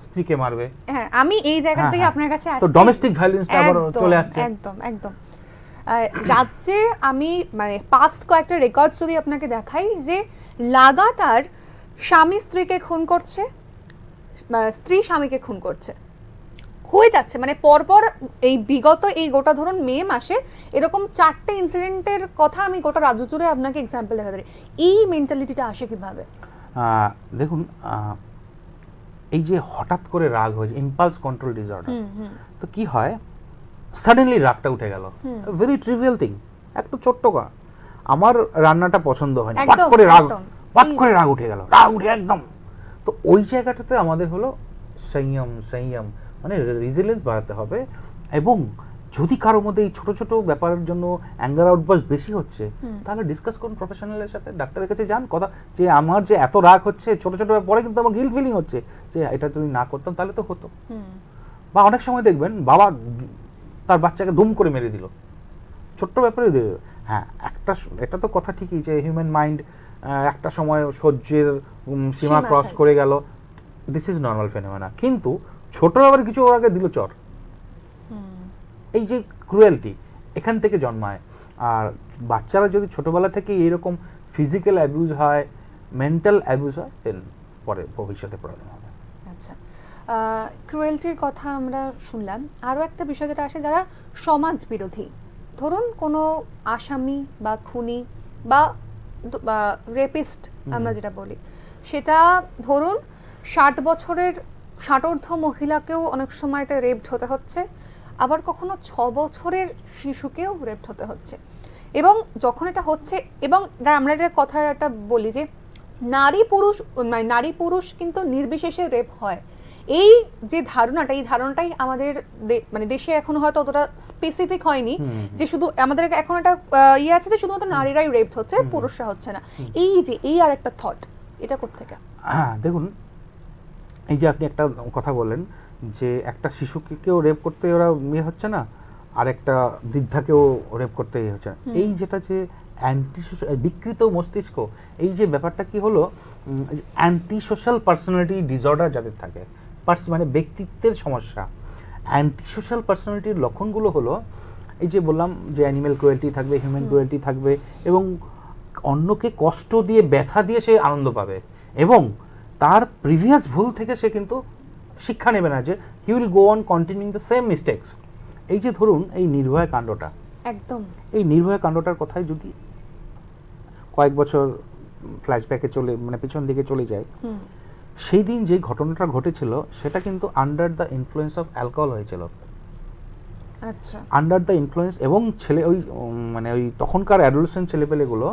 Speaker 3: স্ত্রীকে মারবে।
Speaker 2: হ্যাঁ, আমি এই জায়গাতেই আপনার কাছে আসছি,
Speaker 3: তো ডোমেস্টিক ভায়োলেন্সটা আবার চলে আসছে।
Speaker 2: একদম একদম। রাজ্যে আমি মানে পাস্ট কয়েকটা রেকর্ডস যদি আপনাকে দেখাই, যে লাগাতার স্বামী স্ত্রীকে খুন করছে, স্ত্রী স্বামীকে খুন করছে, হয়ে যাচ্ছে মানে পরপর। এই বিগত এই গোটা ধরুন মে মাসে এরকম 4টে ইনসিডেন্টের কথা আমি গোটা রাজ্য জুড়ে আপনাকে এক্সাম্পল দেখাতে পারি। এই মেন্টালিটিটা আসে কিভাবে?
Speaker 3: দেখুন, এই যে হঠাৎ করে রাগ হয়েছে, ইম্পালস কন্ট্রোল ডিসঅর্ডার, তো কি হয়, সাডেনলি রাগটা উঠে গেল, ভেরি ট্রিভিয়াল থিং, একটা ছোট্ট আমার রান্নাটা পছন্দ হয় না, পাট করে রাগ উঠে গেল, রাগ উঠে একদম। তো ওই জায়গাটাতে আমাদের হলো সংযম, মানে রেজিলিয়েন্স বাড়াতে হবে। এবং যদি কারোর মধ্যে এই ছোট ছোট ব্যাপারের জন্য অ্যাঙ্গার আউটবার্স্ট বেশি হচ্ছে, তাহলে ডিসকাস করুন প্রফেশনালের সাথে, ডাক্তারের কাছে যান, কথা যে আমার যে এত রাগ হচ্ছে ছোট ছোট ব্যাপারে, কিন্তু আমার গিল্ট ফিলিং হচ্ছে যে এটা যদি না করতাম তাহলে তো হতো। বা অনেক সময় দেখবেন বাবা তার বাচ্চাকে দুম করে মেরে দিল, ছোট্ট ব্যাপারে। হ্যাঁ, এটা তো কথা ঠিকই যে হিউম্যান মাইন্ড একটা সময় সহ্যের সীমা ক্রস করে গেল, দিস ইজ নর্মাল ফেনোমেনা। কিন্তু ছোট ব্যাপারে কিছু ওর আগে দিল চর, এই যে ক্রুয়েলটি এখান থেকে জন্মায়। আর বাচ্চারা যদি ছোটবেলা থেকে এরকম ফিজিক্যাল অ্যাবিউজ হয়, মেন্টাল অ্যাবিউজ হয়, দেন পরে ভবিষ্যতে প্রবলেম হবে।
Speaker 2: আচ্ছা, ক্রুয়েলটির কথা আমরা শুনলাম। আরও একটা বিষয় যেটা আসে, যারা সমাজ বিরোধী, ধরুন কোনো আসামি বা খুনি বা রেপিস্ট আমরা যেটা বলি, সেটা ধরুন 60 বছরের ষাটোর্ধ্ব মহিলাকেও অনেক সময়তে রেপড হতে হচ্ছে, আবার কখনো 6 বছরের শিশুকেও রেপড হতে হচ্ছে। এবং যখন এটা হচ্ছে, এবং আমরা এটা কথা একটা বলি যে নারী পুরুষ কিন্তু নির্বিশেষে রেপ হয়, এই যে ধারণাটা, এই ধারণাটাই আমাদের মানে দেশে এখন হয়তো অতটা স্পেসিফিক হয়নি, যে শুধু আমাদের এখন একটা ইয়ে আছে যে শুধুমাত্র নারীরাই রেপ হচ্ছে, পুরুষরা হচ্ছে না। এই যে এই আর একটা থট, এটা কোত্থেকে?
Speaker 3: দেখুন, এই যে আপনি একটা কথা বললেন যে একটা শিশুকেও রেপ করতে ওরা ইয়ে হচ্ছে না, আর একটা বৃদ্ধাকেও রেপ করতে ইয়ে হচ্ছে না, এই যেটা যে অ্যান্টি বিকৃত মস্তিষ্ক, এই যে ব্যাপারটা কি হলো, অ্যান্টি সোশ্যাল পার্সোনালিটি ডিসঅর্ডার যাদের থাকে, মানে ব্যক্তিত্বের সমস্যা। অ্যান্টি সোশ্যাল পার্সোনালিটির লক্ষণগুলো হলো এই যে বললাম যে অ্যানিমেল ক্রুয়েলটি থাকবে, হিউম্যান ক্রুয়েলটি থাকবে, এবং অন্যকে কষ্ট দিয়ে ব্যথা দিয়ে সে আনন্দ পাবে, এবং তার প্রিভিয়াস ভুল থেকে সে কিন্তু শিক্ষা নেবে না, যে he will go on continuing the same mistakes. এই যে ধরুন এই নির্ভয়া কাণ্ডটা,
Speaker 2: একদম
Speaker 3: এই নির্ভয়া কাণ্ডটার কথায় যদি কয়েক বছর ফ্ল্যাশব্যাকে চলে মানে পিছন দিকে চলে যায়, সেই দিন যে ঘটনাটা ঘটেছিল সেটা কিন্তু under the influence of alcohol হয়েছিল।
Speaker 2: আচ্ছা
Speaker 3: আন্ডার দ্য ইনফ্লুয়েন্স, এবং ছেলে ওই মানে ওই তখনকার অ্যাডোলেসেন্ট ছেলেপেলেগুলো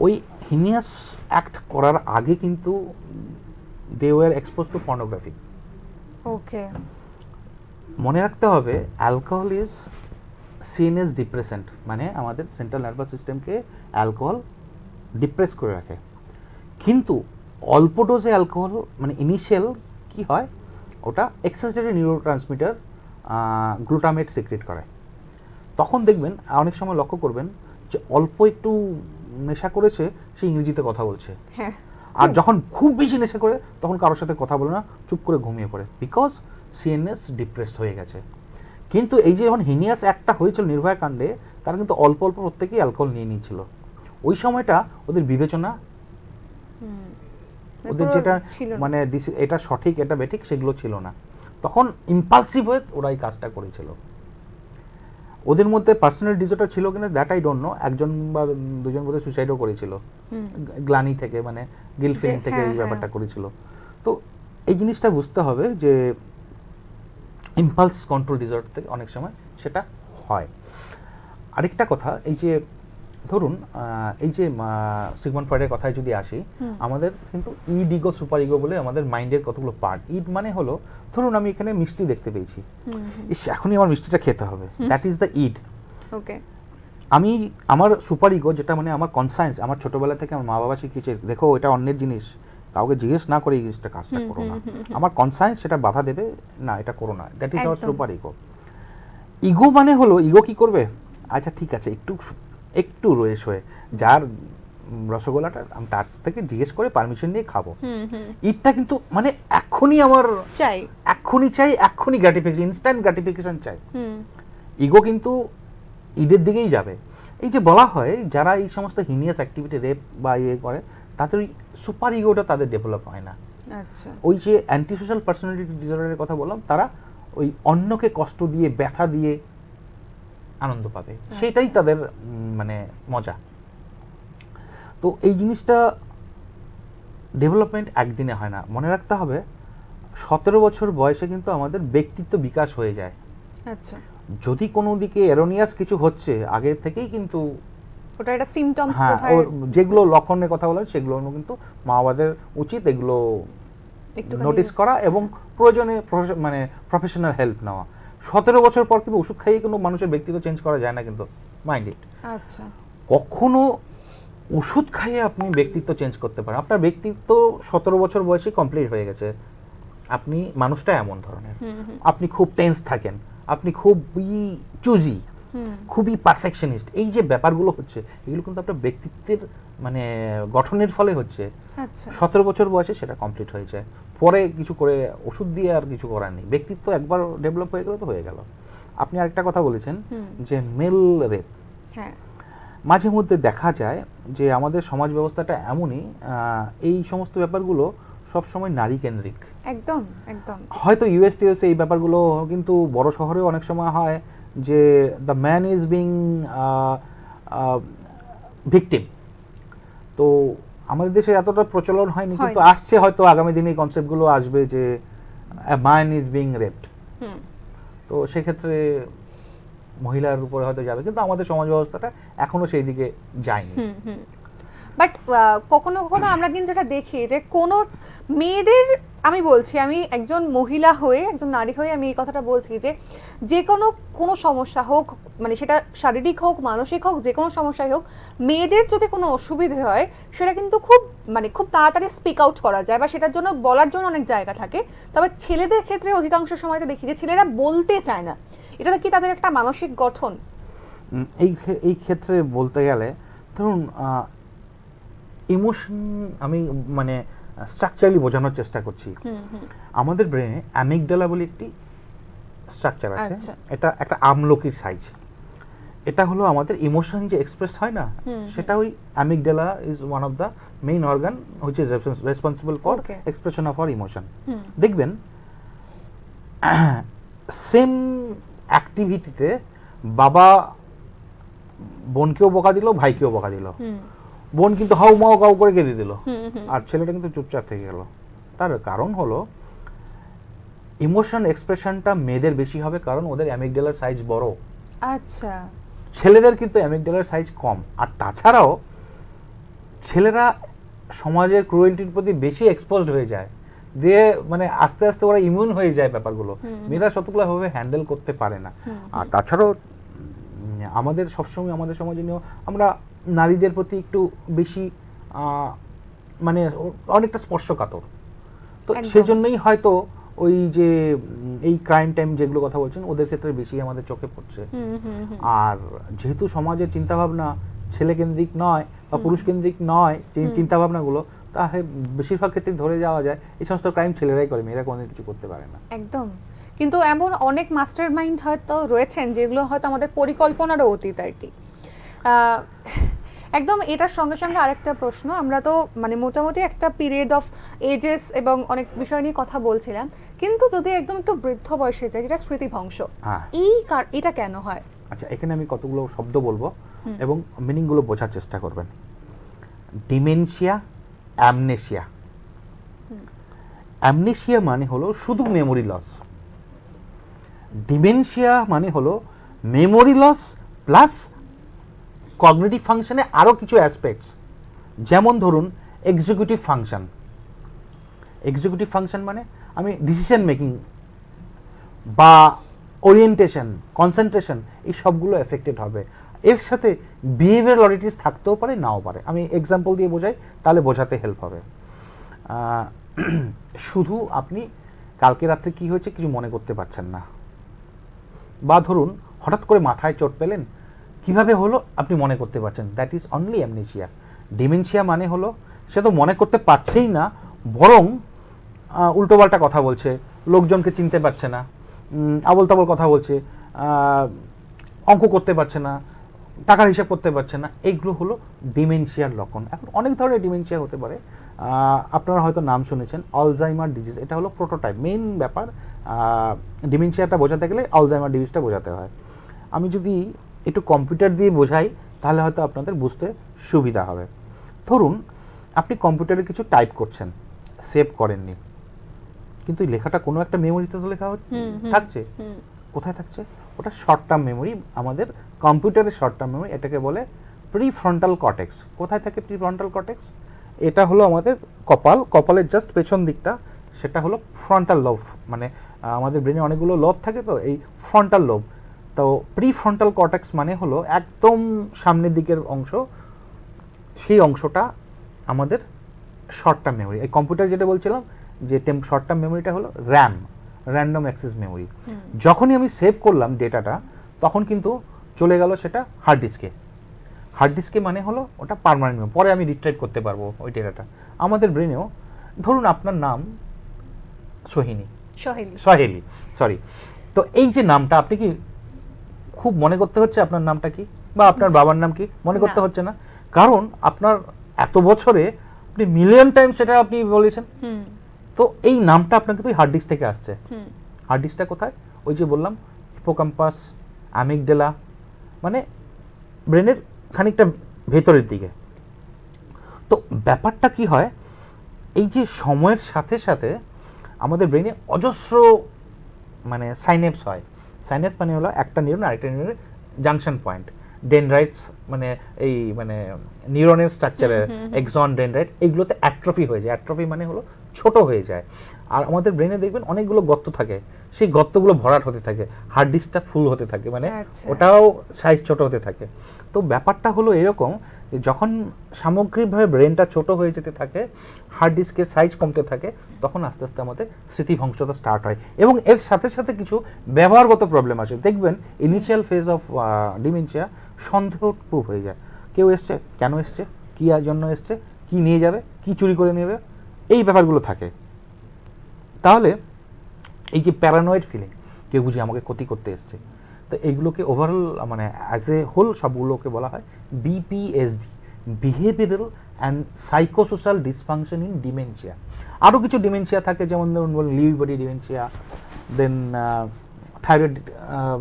Speaker 3: ওই হিনিয়াস অ্যাক্ট করার আগে কিন্তু they were expose to pornography.
Speaker 2: Okay
Speaker 3: মনে রাখতে হবে alcohol is seen as depressant, মানে আমাদের সেন্ট্রাল নার্ভাস সিস্টেমকে অ্যালকোহল ডিপ্রেস করে রাখে। কিন্তু অল্প ডোজে অ্যালকোহল মানে ইনিশিয়াল কি হয়, ওটা এক্সাইটেটেড নিউরোট্রান্সমিটার গ্লুটামেট সিক্রেট করে। তখন দেখবেন অনেক সময় লক্ষ্য করবেন যে অল্প একটু নেশা করেছে সে ইংরেজিতে কথা বলছে,
Speaker 2: হ্যাঁ
Speaker 3: আর যখন খুব বেশি নেশা করে তখন কারোর সাথে কথা বলে না, চুপ করে ঘুমিয়ে পড়ে, বিকজ সিএনএস ডিপ্রেস হয়ে গেছে। কিন্তু এই যে যখন হিনিয়াস একটা হয়েছিল নির্ভয়া কাণ্ডে, তারা কিন্তু অল্প অল্প প্রত্যেকেই অ্যালকোহল নিয়ে নিয়েছিল। ওই সময়টা ওদের বিবেচনা, ওদের যেটা মানে এটা সঠিক এটা বেঠিক সেগুলো ছিল না, তখন ইম্পালসিভ হয়ে ওরা এই কাজটা করেছিল। ওদের মধ্যে পার্সোনাল ডিসঅর্ডার ছিল কিনা দ্যাট আই ডোন্ট নো, একজন বা দুজন বোধহয় সুইসাইডও করেছিল গ্লানি থেকে, মানে গিল ফিলিং থেকে এই ব্যাপারটা করেছিল। তো এই জিনিসটা বুঝতে হবে যে ইম্পালস কন্ট্রোল ডিসঅর্ডার থেকে অনেক সময় সেটা হয়। আরেকটা কথা, এই যে ধরুন এই যে সিগমন্ড ফ্রয়েডের কথায় যদি আসি, আমাদের কিন্তু ইড ইগো সুপার ইগো বলে আমাদের মাইন্ডের কতগুলো পার্ট। ইড মানে হলো ধরুন আমি এখানে মিষ্টি দেখতে পেয়েছি, ইস এখনই আমার মিষ্টিটা খেতে হবে, দ্যাট ইজ দ্য ইড।
Speaker 2: ওকে
Speaker 3: আমি আমার সুপার ইগো যেটা মানে আমার কনসায়েন্স, আমার ছোটবেলা থেকে আমার মা বাবা শিখিয়েছে দেখো এটা অন্যের জিনিস, কাউকে জিজ্ঞেস না করে এই জিনিসটা কাজটা করো না, আমার কনসায়েন্স সেটা বাধা দেবে না, এটা করো না, that is our super ego. Ego মানে হলো ইগো কি করবে, আচ্ছা ঠিক আছে একটু একটু রয়েস হয়ে যার রসগোল্লাটা আমি তার থেকে জিজ্ঞেস করে পারমিশন নিয়ে খাবো, ইটটা কিন্তু মানে এক্ষুনি আমার
Speaker 2: চাই,
Speaker 3: এক্ষুনি গ্র্যাটিফিকেশন, ইনস্ট্যান্ট গ্র্যাটিফিকেশন চাই। ইগো কিন্তু ইডের দিকেই যাবে। এই যে বলা হয় যারা এই সমস্ত হিনিয়াস অ্যাক্টিভিটি রেপ বা ইয়ে করে তাদের ওই সুপার ইগোটা তাদের ডেভেলপ হয় না।
Speaker 2: আচ্ছা
Speaker 3: ওই যে অ্যান্টি সোশ্যাল পার্সোনালিটি ডিসঅর্ডারের কথা বললাম, তারা ওই অন্যকে কষ্ট দিয়ে ব্যথা দিয়ে আনন্দ পাবে, সেটাই তাদের মানে মজা। তো এই জিনিসটা ডেভেলপমেন্ট একদিনে হয় না, মনে রাখতে হবে 17 বছর বয়সে কিন্তু আমাদের ব্যক্তিত্ব বিকাশ হয়ে যায়।
Speaker 2: আচ্ছা
Speaker 3: যদি কোনো দিকে এরোনিয়াস কিছু হচ্ছে আগে থেকেই কিন্তু
Speaker 2: ওটা একটা সিম্পটমস
Speaker 3: হ্যাঁ,
Speaker 2: কোথায়
Speaker 3: যেগুলো লক্ষণের কথা বলা সেগুলো কিন্তু মা বাবাদের উচিত এগুলো
Speaker 2: একটুখানি
Speaker 3: নোটিস করা এবং প্রয়োজনে মানে প্রফেশনাল হেল্প নেওয়া। 17 বছর পর কিন্তু ওষুধ খাইয়ে কোনো মানুষের ব্যক্তিত্ব চেঞ্জ করা যায় না, কিন্তু মাইন্ড ইট।
Speaker 2: আচ্ছা
Speaker 3: কখনো ওষুধ খাইয়ে আপনি ব্যক্তিত্ব চেঞ্জ করতে পারেন, আপনার ব্যক্তিত্ব 17 বছর বয়সে কমপ্লিট হয়ে গেছে, আপনি মানুষটা এমন ধরনের, আপনি খুব টেন্স থাকেন, আপনি খুবই চুজি, খুবই পারফেকশনিস্ট, এই যে ব্যাপারগুলো হচ্ছে এগুলো কিন্তু আপনার ব্যক্তিত্বের মানে গঠনের ফলে হচ্ছে।
Speaker 2: আচ্ছা
Speaker 3: 17 বছর বয়সে সেটা কমপ্লিট হয়ে যায়, পরে কিছু করে ওষুধ দিয়ে আর কিছু করার নেই, ব্যক্তিত্ব একবার ডেভেলপ হয়ে গেলে তো হয়ে গেল। আপনি আরেকটা কথা বলেছেন যে মেল রেপ,
Speaker 2: হ্যাঁ
Speaker 3: মাঝে মধ্যে দেখা যায় যে আমাদের সমাজ ব্যবস্থাটা এমনই, এই সমস্ত ব্যাপারগুলো সবসময় নারী কেন্দ্রিক।
Speaker 2: একদম একদম
Speaker 3: হয়তো ইউএসটিএস এই ব্যাপারগুলো কিন্তু বড় শহরেও অনেক সময় হয় যে the man is being victim. তো আমাদের দেশে এতটা প্রচলন হয়নি, কিন্তু আসছে, হয়তো আগামী দিনে এই কনসেপ্টগুলো আসবে যে ম্যান ইজ বিং রেপড। তো সেক্ষেত্রে মহিলার উপরে হয়তো যাবে, কিন্তু আমাদের সমাজ ব্যবস্থাটা এখনো সেই দিকে যায়নি।
Speaker 2: বাট কখনো কখনো আমরা কিন্তু এটা দেখি যে কোনো মেয়েদের, আমি বলছি আমি একজন মহিলা হয়ে একজন নারী হয়ে আমি এই কথাটা বলছি যে কোনো সমস্যা হোক, মানে সেটা শারীরিক হোক মানসিক হোক, যে কোনো সমস্যাই হোক, মেয়েদের যদি কোনো অসুবিধে হয় সেটা কিন্তু খুব তাড়াতাড়ি স্পিক আউট করা যায় বা সেটার জন্য বলার জন্য অনেক জায়গা থাকে। তবে ছেলেদের ক্ষেত্রে অধিকাংশ সময়তে দেখি যে ছেলেরা বলতে চায় না, এটা কি তাদের একটা মানসিক গঠন?
Speaker 3: এই ক্ষেত্রে বলতে গেলে ধরুন ইমোশন আমি মানে স্ট্রাকচারালি বোঝানোর চেষ্টা করছি। আমাদের ব্রেনে অ্যামিগডালা বলে একটি স্ট্রাকচার আছে, এটা একটা আমলকির সাইজ, এটা হলো আমাদের ইমোশন যে এক্সপ্রেস হয় না, সেটা ওই amygdala is one of the main organ which is responsible for
Speaker 2: Okay.
Speaker 3: Expression of our emotion.
Speaker 2: Hmm.
Speaker 3: দেখবেন সেম অ্যাক্টিভিটিতে বাবা বোনকেও বকা দিল, ভাইকেও বকা দিল,
Speaker 2: হুম
Speaker 3: বোন কিন্তু হাউ মাউ কাউ করে কেঁদে দিল,
Speaker 2: হুম হুম
Speaker 3: আর ছেলেটা কিন্তু চুপচাপ থেকে গেল। তার কারণ হলো ইমোশন এক্সপ্রেশনটা মেয়েদের বেশি হবে, কারণ ওদের অ্যামিগডালার সাইজ বড়,
Speaker 2: আচ্ছা
Speaker 3: ছেলেদের কিন্তু অ্যামিগডালার সাইজ কম। আর তাছাড়াও ছেলেরা সমাজের ক্রুয়েলটির প্রতি বেশি এক্সপোজড হয়ে যায়, দিয়ে মানে আস্তে আস্তে ওরা ইমিউন হয়ে যায় ব্যাপারগুলো, মেয়েরা শতগুলো ভাবে হ্যান্ডেল করতে পারে না। আর তাছাড়াও আমাদের সবসময় আমাদের সমাজে নিয়েও আমরা নারীদের প্রতি একটু বেশি মানে অনেকটা স্পর্শকাতর, তো
Speaker 2: একদম।
Speaker 3: সেজন্যই হয়তো ওই যে এই ক্রাইম টাইম যেগুলো কথা বলছেন ওদের ক্ষেত্রে বেশি আমাদের চোখে পড়ছে।
Speaker 2: হুম হুম হুম
Speaker 3: আর যেহেতু সমাজের চিন্তাভাবনা ছেলে কেন্দ্রিক নয় বা পুরুষ কেন্দ্রিক নয়, যে চিন্তাভাবনাগুলো, তাহলে বেশিরভাগ ক্ষেত্রে ধরে যাওয়া যায় এই সমস্ত ক্রাইম ছেলেরাই করে, মেয়েরা কোনো কিছু করতে পারে না।
Speaker 2: একদম। কিন্তু এমন অনেক মাস্টার মাইন্ড হয়তো রয়েছেন যেগুলো হয়তো আমাদের পরিকল্পনারও অতীত আর কি। একদম এটার সঙ্গে সঙ্গে আরেকটা প্রশ্ন, আমরা তো মানে মোটামুটি একটা পিরিয়ড অফ এজেস এবং অনেক বিষয় নিয়ে কথা বলছিলাম, কিন্তু যদি একদম একটু বৃদ্ধ বয়সে যায় যেটা স্মৃতিভ্রংশ,
Speaker 3: হ্যাঁ,
Speaker 2: এটা কেন হয়?
Speaker 3: আচ্ছা, এখানে আমি কতগুলো শব্দ বলবো এবং মিনিংগুলো বোঝার চেষ্টা করবেন। Dementia, amnesia. অ্যামনেশিয়া মানে হলো শুধু মেমোরি লস, ডিমেনশিয়া মানে হলো মেমোরি লস প্লাস কগনিটিভ ফাংশনে আরও কিছু অ্যাসপেক্টস, যেমন ধরুন এক্সিকিউটিভ ফাংশন। এক্সিকিউটিভ ফাংশন মানে আমি ডিসিশন মেকিং বা ওরিয়েন্টেশন, কনসেন্ট্রেশন, এই সবগুলো এফেক্টেড হবে। এর সাথে বিহেভিয়ারাল অডিটিস থাকতেও পারে, নাও পারে। আমি এক্সাম্পল দিয়ে বোঝাই, তাহলে বোঝাতে হেল্প হবে। শুধু আপনি কালকে রাত্রে কি হয়েছে কিছু মনে করতে পারছেন না, বা ধরুন হঠাৎ করে মাথায় চোট পেলেন, কিভাবে হলো আপনি মনে করতে পারছেন, that is only amnesia. Dementia মানে হলো সে তো মনে করতে পারছেই না, বরং উল্টোপাল্টা কথা বলছে, লোকজনকে চিনতে পারছে না, আবল তাবল কথা বলছে, অঙ্ক করতে পারছে না, টাকার হিসাব করতে পারছে না, এইগুলো হলো ডিমেনশিয়ার লক্ষণ। এখন অনেক ধরনের ডিমেনশিয়া হতে পারে, আপনারা হয়তো নাম শুনেছেন আলজাইমার ডিজিজ, এটা হলো প্রোটোটাইপ। মেইন ব্যাপার ডিমেনশিয়াটা বোঝাতে গেলে আলজাইমার ডিজিজটা বোঝাতে হয়। আমি যদি একটু কম্পিউটার দিয়ে বোঝাই তাহলে হয়তো আপনাদের বুঝতে সুবিধা হবে। ধরুন আপনি কম্পিউটারে কিছু টাইপ করছেন, সেভ করেননি, কিন্তু এই লেখাটা কোনো একটা মেমোরিতে তো লেখা থাকছে, কোথায় থাকছে? ওটা শর্ট টার্ম মেমোরি, আমাদের কম্পিউটারের শর্ট টার্ম মেমোরি, এটাকে বলে প্রিফ্রন্টাল কর্টেক্স। কোথায় থাকে প্রিফ্রন্টাল কর্টেক্স? এটা হলো আমাদের কপালের জাস্ট পেছন দিকটা, সেটা হলো ফ্রন্টাল লোব। মানে আমাদের ব্রেনে অনেকগুলো লোব থাকে, তো এই ফ্রন্টাল লোব। তো প্রিফ্রন্টাল কর্টেক্স মানে হলো একদম সামনের দিকের অংশ, সেই অংশটা আমাদের শর্ট টার্ম মেমোরি। এই কম্পিউটার যেটা বলছিলাম যে শর্ট টার্ম মেমোরিটা হলো র্যাম, র্যান্ডম অ্যাক্সেস মেমোরি। যখনই আমি সেভ করলাম ডেটাটা, তখন কিন্তু চলে গেল সেটা হার্ড ডিস্কে। হার্ড ডিস্কে মানে হলো ওটা পার্মানেন্ট মেমোরি, পরে আমি রিট্রাইভ করতে পারবো ওই ডেটাটা। আমাদের ব্রেনেও ধরুন আপনার নাম সোহেলি, সরি, তো এই যে নামটা আপনি কি খুব মনে করতে হচ্ছে আপনার নামটা কি, বা আপনার বাবার নাম কি মনে করতে হচ্ছে না, কারণ আপনার এত বছরে আপনি মিলিয়ন টাইম সেটা আপনি বলেছেন। তো এই নামটা আপনার কিন্তু হার্ড ডিস্ক থেকে আসছে। হার্ড ডিস্কটা কোথায়? ওই যে বললাম হিপোক্যাম্পাস, অ্যামিগডালা, মানে ব্রেনের খানিকটা ভেতরের দিকে। তো ব্যাপারটা কি হয়, এই যে সময়ের সাথে সাথে আমাদের ব্রেনে অজস্র মানে সাইনেপস হয়। সাইনেপস মানে হলো একটা নিউরন আরেকটা নিউরনের জাংশন পয়েন্ট। ডেনড্রাইটস মানে এই মানে নিউরনের স্ট্রাকচারের এক্সন, ডেনড্রাইট, এইগুলোতে অ্যাট্রফি হয়ে যায়। অ্যাট্রফি মানে হলো ছোট হয়ে যায়। আর আমাদের ব্রেনে দেখবেন অনেকগুলো গর্ত থাকে, সেই গর্তগুলো ভরাট হতে থাকে, হার্ড ডিস্কটা ফুল হতে থাকে, মানে ওটাও সাইজ ছোট হতে থাকে। তো ব্যাপারটা হলো এরকম, যখন সামগ্রিকভাবে ব্রেনটা ছোট হয়ে যেতে থাকে, হার্ড ডিস্কের সাইজ কমতে থাকে, তখন আস্তে আস্তে আমাদের স্মৃতিভ্রংশতা স্টার্ট হয়। এবং এর সাথে সাথে কিছু ব্যবহারগত প্রবলেম আসে। দেখবেন ইনিশিয়াল ফেজ অফ ডিমেনশিয়া সন্দেহ প্রুফ হয়ে যায়। কেউ এসছে, কেন এসছে, কী জন্য এসছে, কি নিয়ে যাবে, কি চুরি করে নেবে, এই ব্যাপারগুলো থাকে। তাহলে এই যে প্যারানয়েড ফিলিং, কেউ বুঝি আমাকে ক্ষতি করতে এসছে, তো এইগুলোকে ওভারঅল মানে অ্যাজ এ হোল সবগুলোকে বলা হয় BPSD, behavioural and psychosocial dysfunction in dementia. আরও কিছু ডিমেনশিয়া থাকে, যেমন ধরুন Lewy body dementia, then thyroid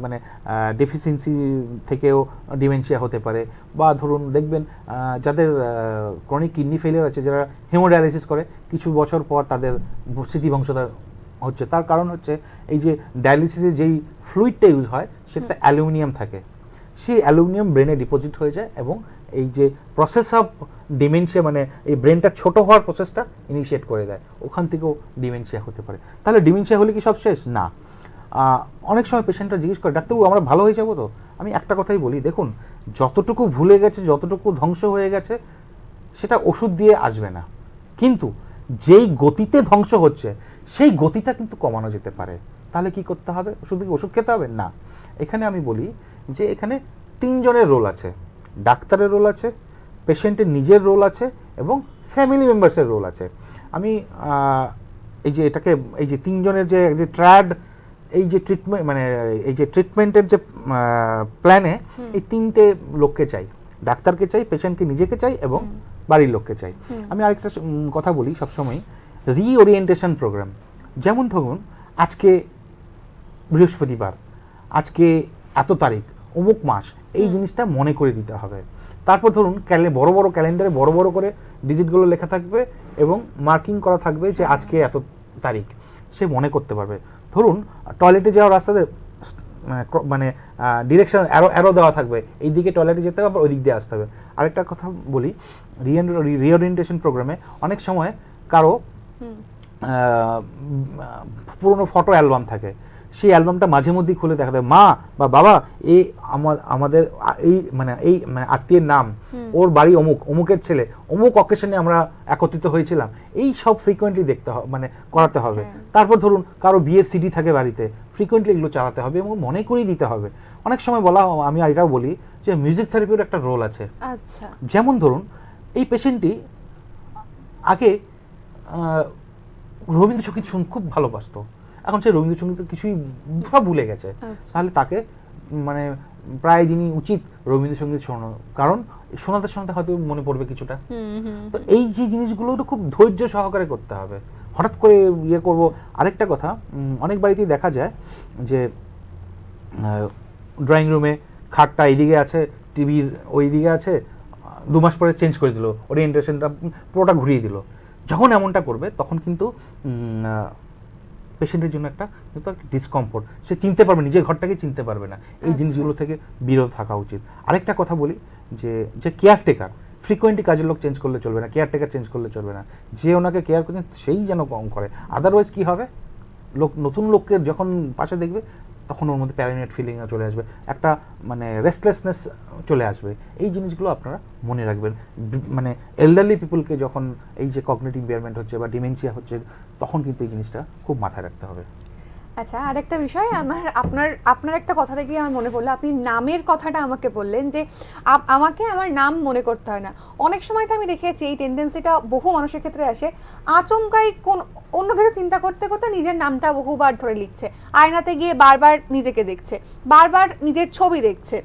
Speaker 3: মানে ডেফিসিয়েন্সি থেকেও ডিমেনশিয়া হতে পারে, বা ধরুন দেখবেন যাদের ক্রনিক কিডনি ফেলিয়ার আছে, যারা হেমোডায়ালিসিস করে কিছু বছর পর তাদের স্মৃতিভ্রংশতা হচ্ছে। তার কারণ হচ্ছে এই যে ডায়ালিসিসে যেই ফ্লুইডটা ইউজ হয় সেটাতে অ্যালুমিনিয়াম থাকে, সেই অ্যালুমিনিয়াম ব্রেনে ডিপোজিট হয়ে যায় এবং এই যে প্রসেস অফ ডিমেনশিয়া মানে এই ব্রেনটা ছোট হওয়ার প্রসেসটা ইনিশিয়েট করে দেয়, ওখান থেকেও ডিমেনশিয়া হতে পারে। তাহলে ডিমেনশিয়া হলে কি সব শেষ? না। অনেক সময় পেশেন্টরা জিজ্ঞেস করে, ডাক্তারবাবু আমরা ভালো হয়ে যাবো তো? আমি একটা কথাই বলি, দেখুন যতটুকু ভুলে গেছে, যতটুকু ধ্বংস হয়ে গেছে সেটা ওষুধ দিয়ে আসবে না, কিন্তু যেই গতিতে ধ্বংস হচ্ছে সেই গতিটা কিন্তু কমানো যেতে পারে। তাহলে কি করতে হবে? শুধু কি ওষুধ খেতে হবে? না, এখানে আমি বলি যে এখানে তিনজনের রোল আছে, ডাক্তারের রোল আছে, পেশেন্টের নিজের রোল আছে এবং ফ্যামিলি মেম্বার্সের রোল আছে। আমি এই যে এটাকে এই যে তিনজনের যে ট্র্যাড, এই যে ট্রিটমেন্ট মানে এই যে ট্রিটমেন্টের যে প্ল্যানে এই তিনটে লোককে চাই, ডাক্তারকে চাই, পেশেন্টকে নিজেকে চাই এবং বাড়ির লোককে চাই। আমি আরেকটা কথা বলি সবসময়, রিওরিয়েন্টেশন প্রোগ্রাম। যেমন ধরুন আজকে বৃহস্পতিবার, আজকে এত তারিখ, অমুক মাস, এই জিনিসটা মনে করে দিতে হবে। তারপর ধরুন বড় বড় ক্যালেন্ডারে বড় বড় করে ডিজিটগুলো লেখা থাকবে এবং মার্কিং করা থাকবে যে আজকে এত তারিখ, সে মনে করতে পারবে। ধরুন টয়লেটে যাওয়ার রাস্তাতে মানে ডিরেকশন অ্যারো দেওয়া থাকবে, এই দিকে টয়লেটে যেতে হবে, ওই দিক দিয়ে আসতে হবে। আরেকটা কথা বলি, রিওরিয়েন্টেশন প্রোগ্রামে অনেক সময় কারো পুরনো ফটো অ্যালবাম থাকে, সেই অ্যালবামটা মাঝে মধ্যেই খুলে দেখা যায়, মা বা বাবা এই আমাদের এই আত্মীয়ের নাম, ওর বাড়ি অমুক, অমুকের ছেলে, অমুক অকেশনে আমরা একত্রিত হয়েছিলাম, এই সব ফ্রিকোয়েন্টলি দেখতে হবে, মানে করাতে হবে। তারপর ধরুন কারো বিয়ের সিডি থাকে বাড়িতে, ফ্রিকোয়েন্টলি এগুলো চালাতে হবে এবং মনে করেই দিতে হবে। অনেক সময় বলা, আমি এটাও বলি যে মিউজিক থেরাপির একটা রোল আছে। আচ্ছা, যেমন ধরুন এই পেশেন্টটি আগে রবীন্দ্রসঙ্গীত খুব ভালোবাসতো, এখন সে রবীন্দ্রসঙ্গীত কিছুই সব ভুলে গেছে, তাহলে তাকে মানে প্রায় দিনই উচিত রবীন্দ্রসঙ্গীত শোনানো, কারণ শোনাতে শোনাতে হয়তো মনে পড়বে কিছুটা। তো এই যে জিনিসগুলো খুব ধৈর্য সহকারে করতে হবে, হঠাৎ করে ইয়ে করব। আরেকটা কথা, অনেক বাড়িতেই দেখা যায় যে ড্রয়িং রুমে খাটটা এইদিকে আছে, টিভির ওই দিকে আছে, 2 মাস পরে চেঞ্জ করে দিল, ওরিয়েন্টেশনটা পুরোটা ঘুরিয়ে দিল। যখন এমনটা করবে তখন কিন্তু পেশেন্টের জন্য একটা ডিসকমফোর্ট, সে চিনতে পারবে, নিজের ঘরটাকে চিনতে পারবে না। এই জিনিসগুলো থেকে বিরত থাকা উচিত। আরেকটা কথা বলি যে কেয়ারটেকার, ফ্রিকোয়েন্টলি কাজের লোক চেঞ্জ করলে চলবে না, কেয়ারটেকার চেঞ্জ করলে চলবে না, যে ওনাকে কেয়ার করছেন সেই যেন কম করে। আদারওয়াইজ কি হবে, নতুন লোককে যখন পাশে দেখবে তখন ওর মধ্যে প্যারানোয়েড ফিলিং চলে আসবে, একটা মানে রেস্টলেসনেস চলে আসবে। এই জিনিসগুলো আপনারা মনে রাখবেন। মানে এল্ডারলি পিপুলকে যখন এই যে কগনিটিভ ইম্পেয়ারমেন্ট হচ্ছে বা ডিমেনশিয়া হচ্ছে, তখন কিন্তু এই জিনিসটা খুব মাথায় রাখতে হবে।
Speaker 2: আচ্ছা, আরেকটা বিষয়, আপনার একটা কথা থেকে আমার মনে পড়লো, আপনি নামের কথাটা আমাকে বললেন যে আমাকে আমার নাম মনে করতে হয় না। অনেক সময় তো আমি দেখেছি এই টেন্ডেন্সিটা বহু মানুষের ক্ষেত্রে আসে, আচমকাই অন্য কিছু চিন্তা করতে করতে নিজের নামটা বহুবার ধরে লিখছে, আয়নাতে গিয়ে বারবার নিজেকে দেখছে, বারবার নিজের ছবি দেখছে।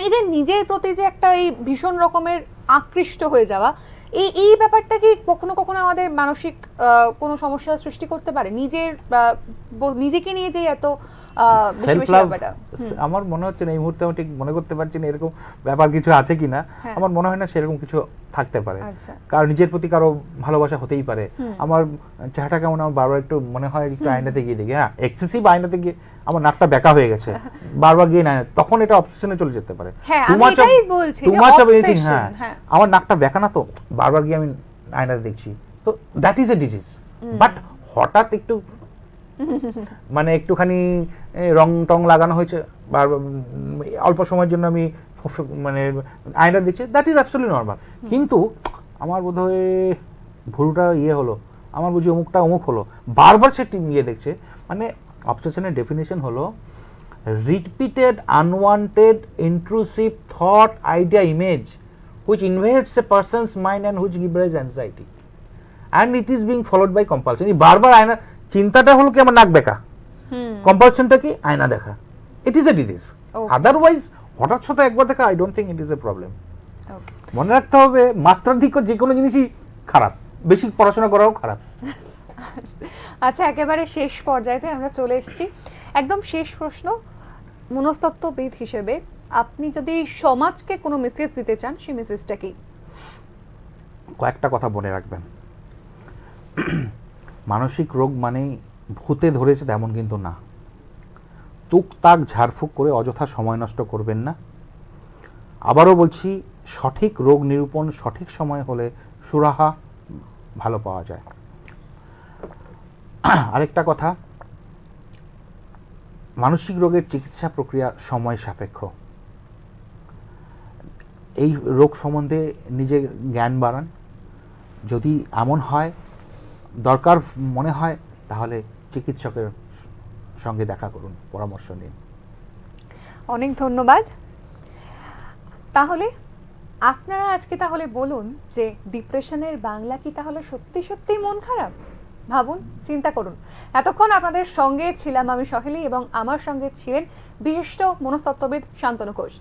Speaker 2: এই যে নিজের প্রতি যে একটা এই ভীষণ রকমের আকৃষ্ট হয়ে যাওয়া, এই ব্যাপারটা কি কখনো কখনো আমাদের মানসিক কোনো সমস্যার সৃষ্টি করতে পারে? নিজেকে নিয়ে যে এত
Speaker 3: আমার মনে হচ্ছে না এই মুহূর্তে, আমি ঠিক মনে করতে পারছি না এরকম ব্যাপার কিছু আছে কিনা। আমার মনে হয় না সেরকম কিছু থাকতে পারে, কারণ নিজের প্রতি কারো ভালোবাসা হতেই পারে। আমার চেহারাটা কেমন, আমার বারবার একটু মনে হয় একটু আয়নাতে গিয়ে দেখি, হ্যাঁ এক্সেসিভ আয়নাতে গিয়ে আমার নাকটা বেঁকা হয়ে গেছে, বারবার গিয়ে না, তখন এটা অবসেশনে চলে যেতে পারে। হ্যাঁ, আমার নাকটা বেঁকা না, তো বারবার গিয়ে আমি আয়নাতে দেখছি, তো that is a disease. But হঠাৎ একটু মানে একটুখানি রং টং লাগানো হয়েছে, অল্প সময়ের জন্য আমি মানে আয়না দিচ্ছি, দ্যাট ইজ অ্যাবসলিউটলি নরমাল। কিন্তু আমার বোধহয় ভুলটা হলো, আমার বুঝি অমুকটা অমুক হলো, বারবার সে দেখছে। মানে অবসেশনের ডেফিনেশন হলো repeated unwanted intrusive thought idea image which invades a person's mind and which gives rise anxiety and it is being followed by compulsion. এই বারবার আয়না চিন্তাটা হলো কি আমার নাক বেঁকা, কম্পালশনটা কি আয়না দেখা, it is a disease.
Speaker 2: Okay.
Speaker 3: Otherwise হঠাৎ সাথে একবার দেখা I don't think it is a problem.
Speaker 2: Okay,
Speaker 3: মনে রাখতে হবে মাত্রাধিক যে কোনো জিনিসই খারাপ, বেশি পড়াশোনা করাও খারাপ।
Speaker 2: আচ্ছা একেবারে শেষ পর্যায়েতে আমরা চলে এসেছি। একদম শেষ প্রশ্ন, মনস্তত্ত্ববিদ হিসেবে আপনি যদি সমাজকে কোনো মেসেজ দিতে চান, সেই মেসেজটা কি?
Speaker 3: কয়েকটা কথা মনে রাখবেন। মানসিক রোগ মানেই ভূতে ধরেছে তেমন কিন্তু না। তুকতাক ঝাড়ফুঁক করে অযথা সময় নষ্ট করবেন না। আবারও বলছি, সঠিক রোগ নিরূপণ সঠিক সময় হলে সুরাহা ভালো পাওয়া যায়। আরেকটা কথা, মানসিক রোগের চিকিৎসা প্রক্রিয়া সময় সাপেক্ষ। এই রোগ সম্বন্ধে নিজে জ্ঞান বাড়ান। যদি এমন হয় দরকার মনে হয় তাহলে চিকিৎসকের সঙ্গে দেখা করুন, পরামর্শ নিন।
Speaker 2: অনেক ধন্যবাদ। তাহলে আপনারা আজকে তাহলে বলুন যে ডিপ্রেশনের বাংলা কি তাহলে সত্যি সত্যি মন খারাপ? ভাবুন, চিন্তা করুন। এতক্ষণ আপনাদের সঙ্গে ছিলাম আমি সহেলি এবং আমার সঙ্গে ছিলেন বিশিষ্ট মনস্তত্ত্ববিদ শান্তনু ঘোষ।